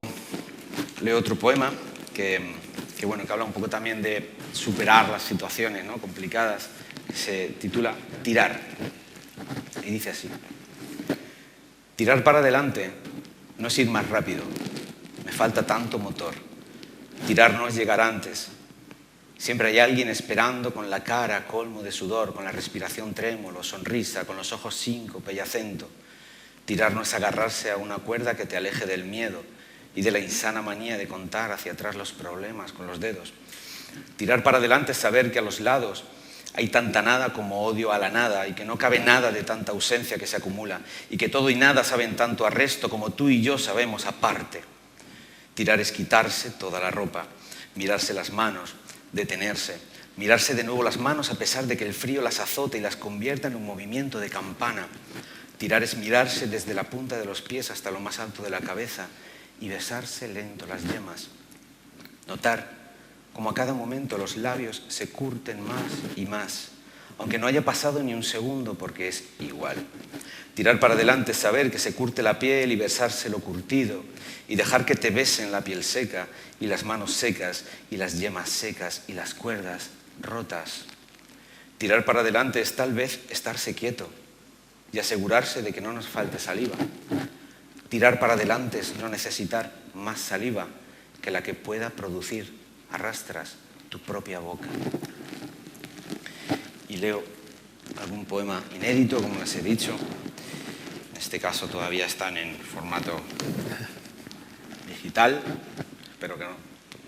S1: otro poema que habla un poco también de superar las situaciones, ¿no?, complicadas, que se titula Tirar. Y dice así: tirar para adelante no es ir más rápido, me falta tanto motor. Tirar no es llegar antes. Siempre hay alguien esperando con la cara a colmo de sudor, con la respiración trémulo, sonrisa, con los ojos síncope y acento. Tirar no es agarrarse a una cuerda que te aleje del miedo y de la insana manía de contar hacia atrás los problemas con los dedos. Tirar para adelante es saber que a los lados hay tanta nada como odio a la nada, y que no cabe nada de tanta ausencia que se acumula, y que todo y nada saben tanto a resto como tú y yo sabemos aparte. Tirar es quitarse toda la ropa, mirarse las manos, detenerse, mirarse de nuevo las manos a pesar de que el frío las azote y las convierta en un movimiento de campana. Tirar es mirarse desde la punta de los pies hasta lo más alto de la cabeza y besarse lento las yemas. Notar como a cada momento los labios se curten más y más, aunque no haya pasado ni un segundo, porque es igual. Tirar para adelante es saber que se curte la piel y besarse lo curtido, y dejar que te besen la piel seca y las manos secas y las yemas secas y las cuerdas rotas. Tirar para adelante es tal vez estarse quieto y asegurarse de que no nos falte saliva. Tirar para adelante es no necesitar más saliva que la que pueda producir a rastras tu propia boca. Y leo algún poema inédito, como les he dicho. En este caso todavía están en formato digital, espero que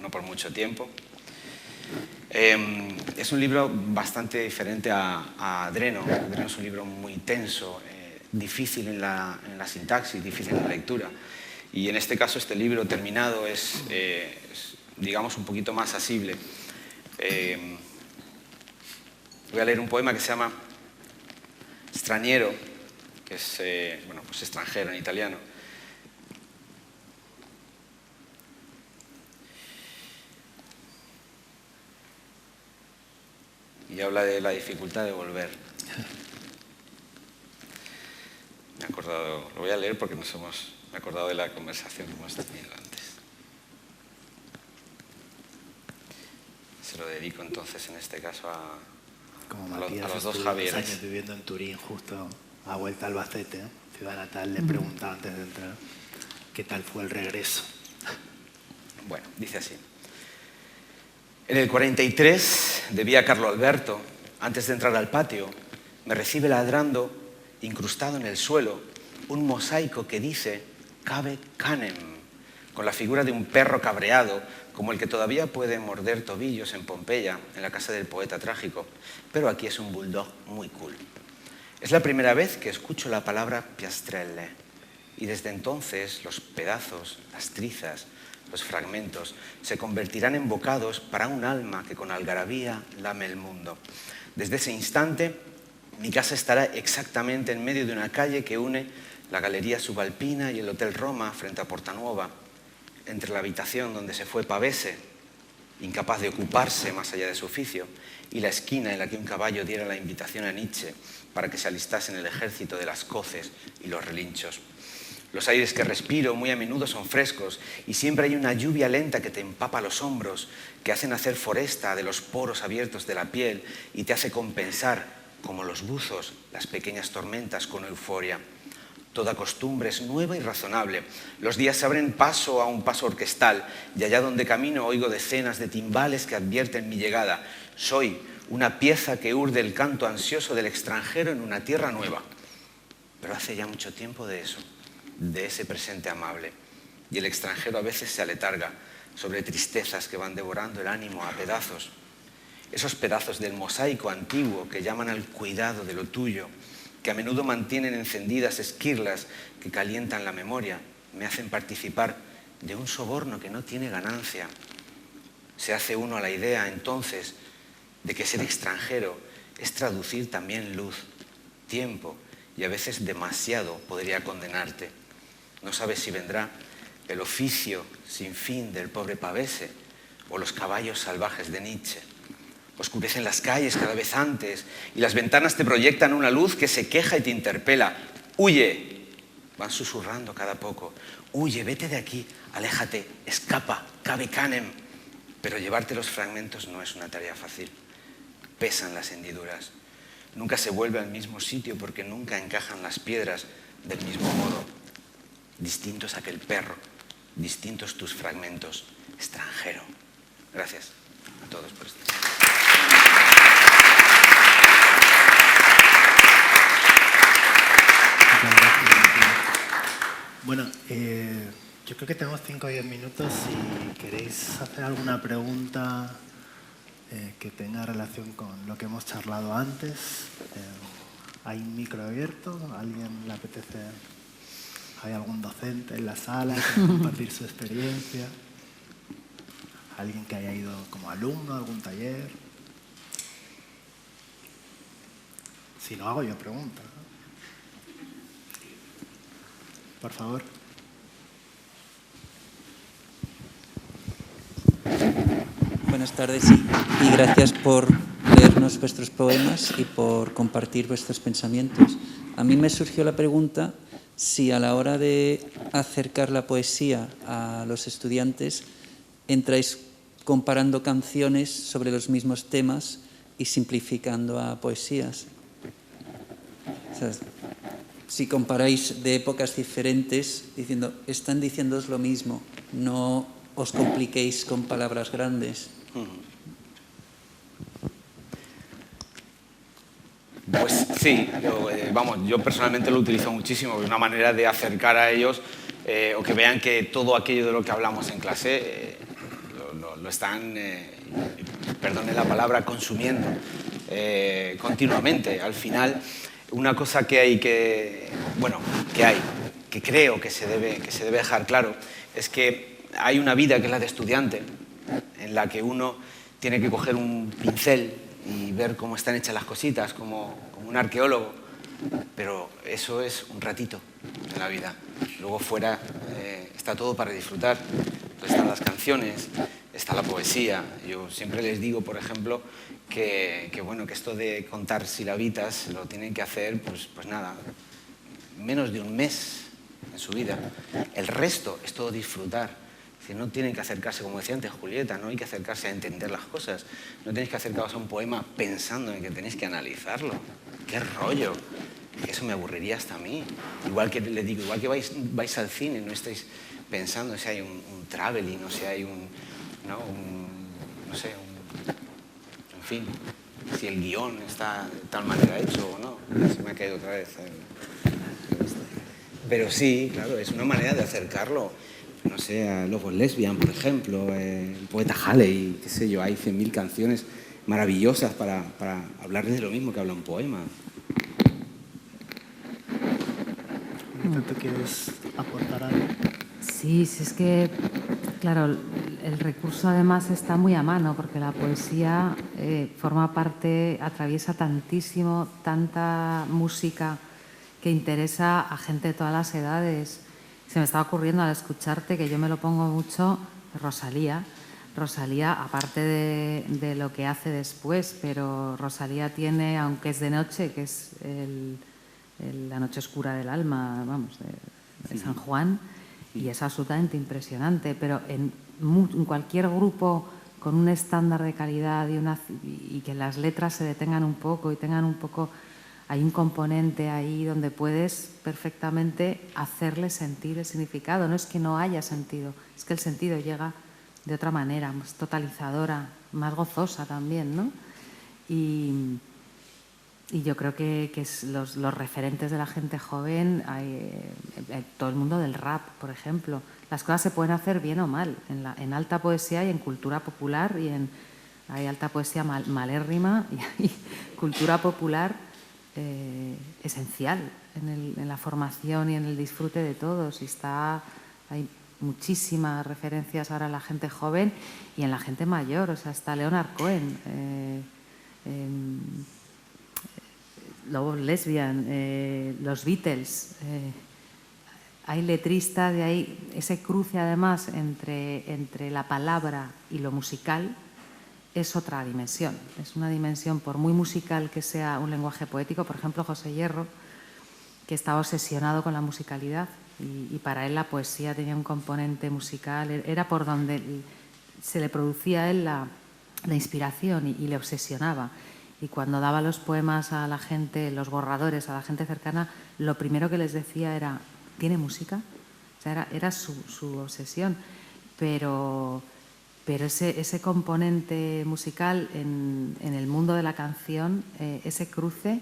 S1: no por mucho tiempo. Es un libro bastante diferente a Dreno. Dreno es un libro muy tenso, difícil en la sintaxis, difícil en la lectura. Y en este caso este libro terminado es digamos, un poquito más asible. Voy a leer un poema que se llama Straniero, que es pues extranjero en italiano. y habla de la dificultad de volver. Me he acordado, lo voy a leer porque me he acordado de la conversación que hemos tenido antes. Se lo dedico entonces en este caso a los dos Javieres.
S2: Años viviendo en Turín, justo a vuelta a Albacete, ciudad natal, le preguntaba antes de entrar qué tal fue el regreso.
S1: Bueno, dice así. En el 43, de Vía Carlo Alberto, antes de entrar al patio, me recibe ladrando, incrustado en el suelo, un mosaico que dice Cave Canem, con la figura de un perro cabreado, como el que todavía puede morder tobillos en Pompeya, en la casa del poeta trágico, pero aquí es un bulldog muy cool. Es la primera vez que escucho la palabra piastrelle, y desde entonces los pedazos, las trizas, los fragmentos se convertirán en bocados para un alma que con algarabía lame el mundo. Desde ese instante, mi casa estará exactamente en medio de una calle que une la Galería Subalpina y el Hotel Roma frente a Portanuova, entre la habitación donde se fue Pavese, incapaz de ocuparse más allá de su oficio, y la esquina en la que un caballo diera la invitación a Nietzsche para que se alistase en el ejército de las coces y los relinchos. Los aires que respiro muy a menudo son frescos y siempre hay una lluvia lenta que te empapa los hombros, que hace nacer foresta de los poros abiertos de la piel y te hace compensar, como los buzos, las pequeñas tormentas con euforia. Toda costumbre es nueva y razonable. Los días se abren paso a un paso orquestal y allá donde camino oigo decenas de timbales que advierten mi llegada. Soy una pieza que urde el canto ansioso del extranjero en una tierra nueva. Pero hace ya mucho tiempo de eso, de ese presente amable. Y el extranjero a veces se aletarga sobre tristezas que van devorando el ánimo a pedazos. Esos pedazos del mosaico antiguo que llaman al cuidado de lo tuyo, que a menudo mantienen encendidas esquirlas que calientan la memoria, me hacen participar de un soborno que no tiene ganancia. Se hace uno a la idea, entonces, de que ser extranjero es traducir también luz, tiempo, y a veces demasiado podría condenarte. No sabes si vendrá el oficio sin fin del pobre Pavese o los caballos salvajes de Nietzsche. Oscurecen las calles cada vez antes y las ventanas te proyectan una luz que se queja y te interpela. ¡Huye! Van susurrando cada poco. ¡Huye, vete de aquí, aléjate, escapa, Cave Canem! Pero llevarte los fragmentos no es una tarea fácil. Pesan las hendiduras. Nunca se vuelve al mismo sitio porque nunca encajan las piedras del mismo modo. Distintos aquel perro, distintos tus fragmentos. Extranjero. Gracias a todos por esto.
S2: Bueno, yo creo que tenemos 5 o 10 minutos. Si queréis hacer alguna pregunta que tenga relación con lo que hemos charlado antes, hay un micro abierto. ¿A alguien le apetece? ¿Hay algún docente en la sala que quiera compartir su experiencia? ¿Alguien que haya ido como alumno a algún taller? Si no, hago yo preguntas, ¿no? Por favor.
S4: Buenas tardes y gracias por leernos vuestros poemas y por compartir vuestros pensamientos. A mí me surgió la pregunta si a la hora de acercar la poesía a los estudiantes entráis comparando canciones sobre los mismos temas y simplificando a poesías. O sea, si comparáis de épocas diferentes, diciendo, están diciéndoos lo mismo, no os compliquéis con palabras grandes.
S1: Pues sí, yo personalmente lo utilizo muchísimo, es una manera de acercar a ellos o que vean que todo aquello de lo que hablamos en clase lo están, perdone la palabra, consumiendo continuamente. Al final, una cosa que creo que se debe dejar claro es que hay una vida que es la de estudiante, en la que uno tiene que coger un pincel y ver cómo están hechas las cositas, como un arqueólogo, pero eso es un ratito en la vida. Luego fuera está todo para disfrutar. Están las canciones, está la poesía. Yo siempre les digo, por ejemplo, que esto de contar silabitas lo tienen que hacer, pues nada, menos de un mes en su vida. El resto es todo disfrutar. Es decir, no tienen que acercarse, como decía antes Julieta, no hay que acercarse a entender las cosas. No tenéis que acercaros a un poema pensando en que tenéis que analizarlo. ¡Qué rollo! Eso me aburriría hasta a mí. Igual que les digo, igual que vais al cine, no estáis pensando si hay un traveling o si hay en fin, si el guión está de tal manera hecho o no. Se me ha caído otra vez. Pero sí, claro, es una manera de acercarlo. No sé, a Lobos Lesbian, por ejemplo, el poeta Halley, qué sé yo, hay 100.000 canciones maravillosas para hablarles de lo mismo que habla un poema.
S2: ¿Tú quieres aportar algo?
S3: Sí, es que, claro, el recurso además está muy a mano, porque la poesía forma parte, atraviesa tantísimo, tanta música que interesa a gente de todas las edades. Se me estaba ocurriendo al escucharte, que yo me lo pongo mucho, Rosalía. Rosalía, aparte de lo que hace después, pero Rosalía tiene, aunque es de noche, que es la noche oscura del alma, vamos, de San Juan, y es absolutamente impresionante, pero en cualquier grupo con un estándar de calidad y que las letras se detengan un poco y tengan un poco... Hay un componente ahí donde puedes perfectamente hacerle sentir el significado. No es que no haya sentido, es que el sentido llega de otra manera, más totalizadora, más gozosa también, ¿no? Y yo creo que los referentes de la gente joven, todo el mundo del rap, por ejemplo. Las cosas se pueden hacer bien o mal. En alta poesía y en cultura popular, hay alta poesía malérrima y hay cultura popular esencial en la formación y en el disfrute de todos. Hay muchísimas referencias ahora en la gente joven y en la gente mayor. O sea, está Leonard Cohen, Lobos Lesbian, los Beatles. Hay letristas y hay ese cruce además entre la palabra y lo musical. Es otra dimensión, es una dimensión, por muy musical que sea un lenguaje poético. Por ejemplo, José Hierro, que estaba obsesionado con la musicalidad y para él la poesía tenía un componente musical, era por donde se le producía a él la inspiración y le obsesionaba. Y cuando daba los poemas a la gente, los borradores a la gente cercana, lo primero que les decía era, ¿tiene música? O sea, era su obsesión, pero ese componente musical en el mundo de la canción, ese cruce,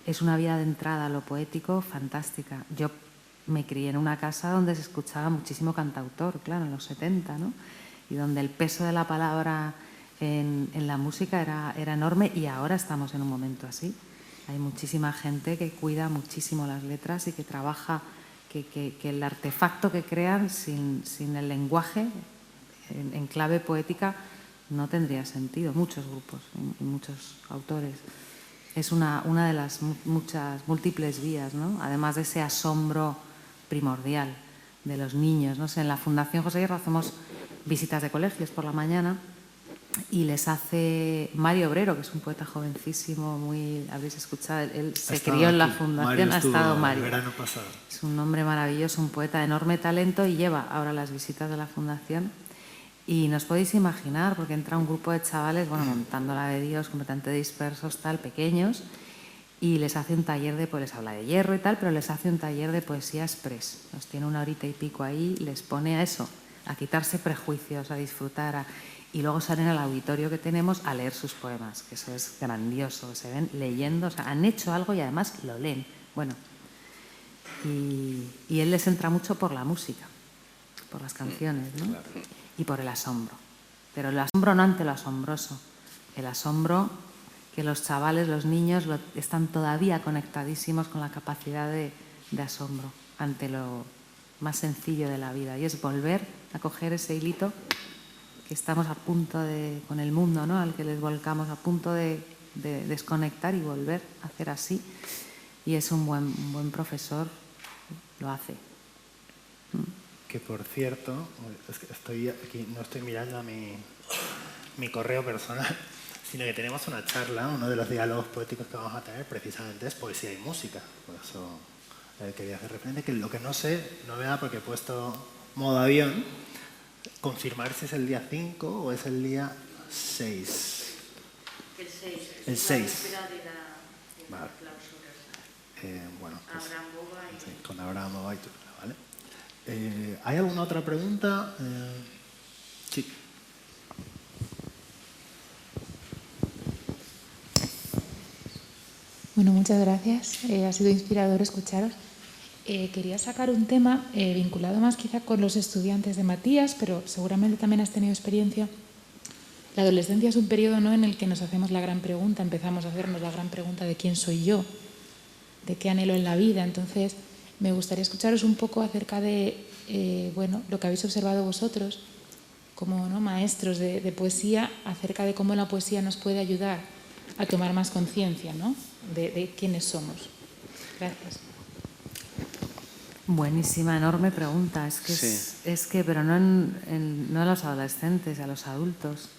S3: es una vía de entrada a lo poético fantástica. Yo me crié en una casa donde se escuchaba muchísimo cantautor, claro, en los 70, ¿no? Y donde el peso de la palabra en la música era enorme, y ahora estamos en un momento así. Hay muchísima gente que cuida muchísimo las letras y que trabaja, que el artefacto que crean sin el lenguaje, en clave poética, no tendría sentido. Muchos grupos y muchos autores. Es una de las muchas múltiples vías, ¿no? Además de ese asombro primordial de los niños, ¿no? En la Fundación José Hierro hacemos visitas de colegios por la mañana y les hace Mario Obrero, que es un poeta jovencísimo, habréis escuchado, él se crió en la Fundación, ha estado Mario.
S2: El verano pasado.
S3: Es un hombre maravilloso, un poeta de enorme talento, y lleva ahora las visitas de la Fundación. Y nos podéis imaginar, porque entra un grupo de chavales, montando la de Dios, completamente dispersos, pequeños, y les hace un taller les habla de hierro y tal, pero les hace un taller de poesía express. Los tiene 1 horita y pico ahí, les pone a eso, a quitarse prejuicios, a disfrutar, y luego salen al auditorio que tenemos a leer sus poemas, que eso es grandioso, se ven leyendo, o sea, han hecho algo y además lo leen. Bueno, y él les entra mucho por la música, por las canciones, ¿no? Claro. Y por el asombro. Pero el asombro no ante lo asombroso, el asombro que los chavales, los niños, están todavía conectadísimos con la capacidad de asombro ante lo más sencillo de la vida, y es volver a coger ese hilito que estamos a punto con el mundo, ¿no?, al que les volcamos, a punto de desconectar y volver a hacer así. Y es un buen profesor, lo hace.
S2: que por cierto, es que estoy aquí, no estoy mirando a mi correo personal, sino que tenemos una charla, uno de los diálogos poéticos que vamos a tener precisamente es poesía y música. Por eso quería hacer referencia, que lo que no sé, no vea porque he puesto modo avión, confirmar si es el día 5 o es el día 6.
S5: El 6.
S2: El 6.
S5: La víspera de la
S2: Vale.
S5: clausura.
S2: Bueno, pues,
S5: Abraham Boba y...
S2: sí, con Abraham Boba y tú, ¿vale? ¿Hay alguna otra pregunta? Sí.
S6: Bueno, muchas gracias. Ha sido inspirador escucharos. Quería sacar un tema vinculado más quizá con los estudiantes de Matías, pero seguramente también has tenido experiencia. La adolescencia es un periodo, ¿no?, en el que nos hacemos la gran pregunta, empezamos a hacernos la gran pregunta de quién soy yo, de qué anhelo en la vida. Entonces, me gustaría escucharos un poco acerca de lo que habéis observado vosotros como, ¿no?, maestros de poesía, acerca de cómo la poesía nos puede ayudar a tomar más conciencia, ¿no?, de quiénes somos. Gracias.
S3: Buenísima, enorme pregunta. Es que,
S1: Sí.
S3: es que pero no a los adolescentes, a los adultos.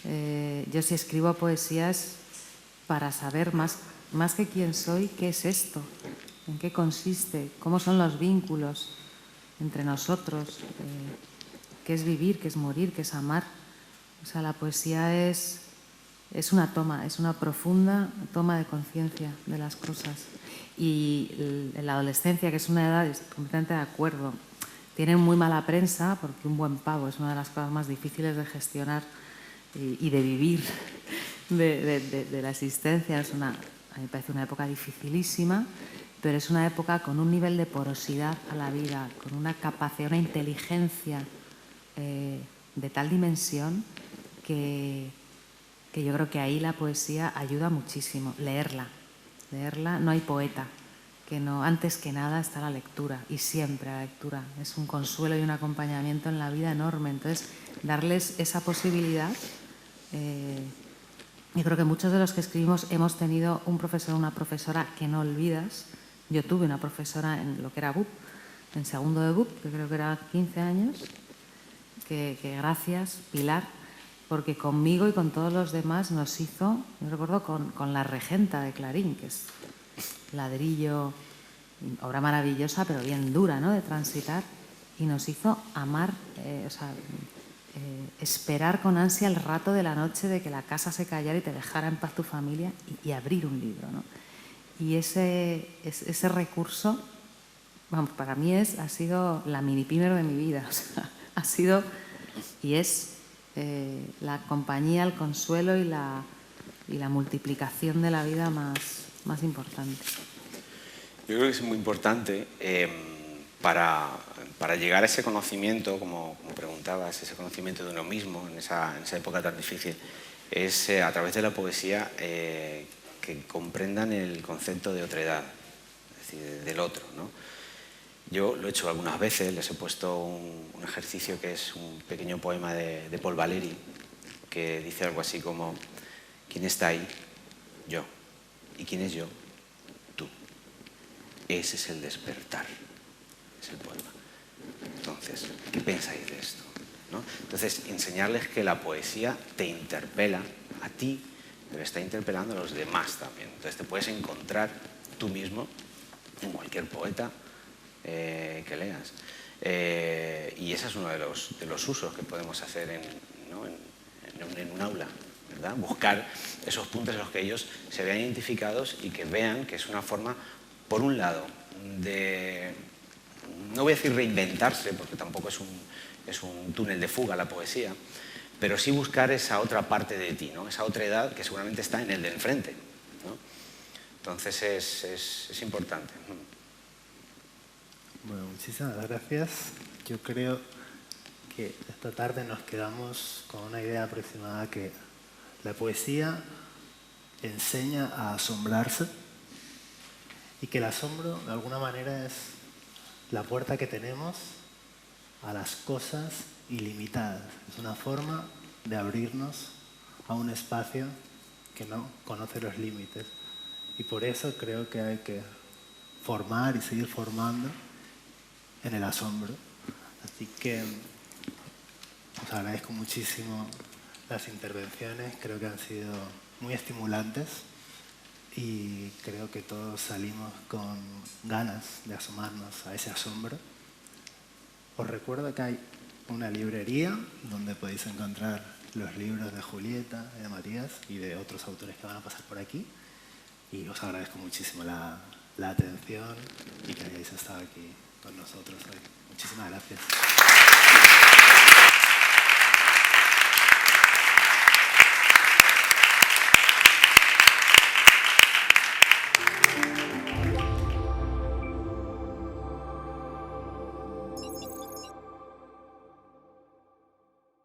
S3: Yo si escribo poesías para saber más que quién soy, qué es esto, en qué consiste, cómo son los vínculos entre nosotros, qué es vivir, qué es morir, qué es amar. O sea, la poesía es una toma, es una profunda toma de conciencia de las cosas. Y en la adolescencia, que es una edad, estoy completamente de acuerdo, tienen muy mala prensa porque un buen pavo es una de las cosas más difíciles de gestionar y de vivir de la existencia. A mí me parece una época dificilísima, pero es una época con un nivel de porosidad a la vida, con una capacidad, una inteligencia de tal dimensión que yo creo que ahí la poesía ayuda muchísimo. Leerla, no hay poeta que no, antes que nada está la lectura, y siempre la lectura es un consuelo y un acompañamiento en la vida enorme. Entonces, darles esa posibilidad. Yo creo que muchos de los que escribimos hemos tenido un profesor o una profesora que no olvidas. Yo tuve una profesora en lo que era BUP, en segundo de BUP, que creo que era 15 años, que gracias, Pilar, porque conmigo y con todos los demás nos hizo, yo recuerdo con La regenta de Clarín, que es ladrillo, obra maravillosa, pero bien dura, ¿no?, de transitar, y nos hizo amar, esperar con ansia el rato de la noche de que la casa se callara y te dejara en paz tu familia y abrir un libro, ¿no? Y ese recurso, vamos, para mí ha sido la mini pimer de mi vida. O sea, ha sido y es la compañía, el consuelo y la multiplicación de la vida más importante.
S1: Yo creo que es muy importante para llegar a ese conocimiento, como preguntabas, ese conocimiento de uno mismo en esa época tan difícil, es a través de la poesía que comprendan el concepto de otredad, es decir, del otro, ¿no? Yo lo he hecho algunas veces, les he puesto un ejercicio que es un pequeño poema de Paul Valéry, que dice algo así como: ¿quién está ahí? Yo. ¿Y quién es yo? Tú. Ese es el despertar, es el poema. Entonces, ¿qué pensáis de esto? ¿No? Entonces, enseñarles que la poesía te interpela a ti, pero está interpelando a los demás también. Entonces, te puedes encontrar tú mismo en cualquier poeta que leas. Y ese es uno de los usos que podemos hacer en un aula, ¿verdad? Buscar esos puntos en los que ellos se vean identificados y que vean que es una forma, por un lado, de, no voy a decir reinventarse, porque tampoco es un túnel de fuga la poesía, pero sí buscar esa otra parte de ti, ¿no? Esa otra edad que seguramente está en el de enfrente, ¿no? Entonces es importante.
S2: Bueno, muchísimas gracias. Yo creo que esta tarde nos quedamos con una idea aproximada, que la poesía enseña a asombrarse y que el asombro de alguna manera es la puerta que tenemos a las cosas ilimitadas. Es una forma de abrirnos a un espacio que no conoce los límites. Y por eso creo que hay que formar y seguir formando en el asombro, a Así que os agradezco muchísimo las intervenciones, creo que han sido muy estimulantes y creo que todos salimos con ganas de asomarnos a ese asombro. Os recuerdo que hay una librería donde podéis encontrar los libros de Julieta, de Matías y de otros autores que van a pasar por aquí. Y os agradezco muchísimo la atención y que hayáis estado aquí con nosotros hoy. Muchísimas gracias.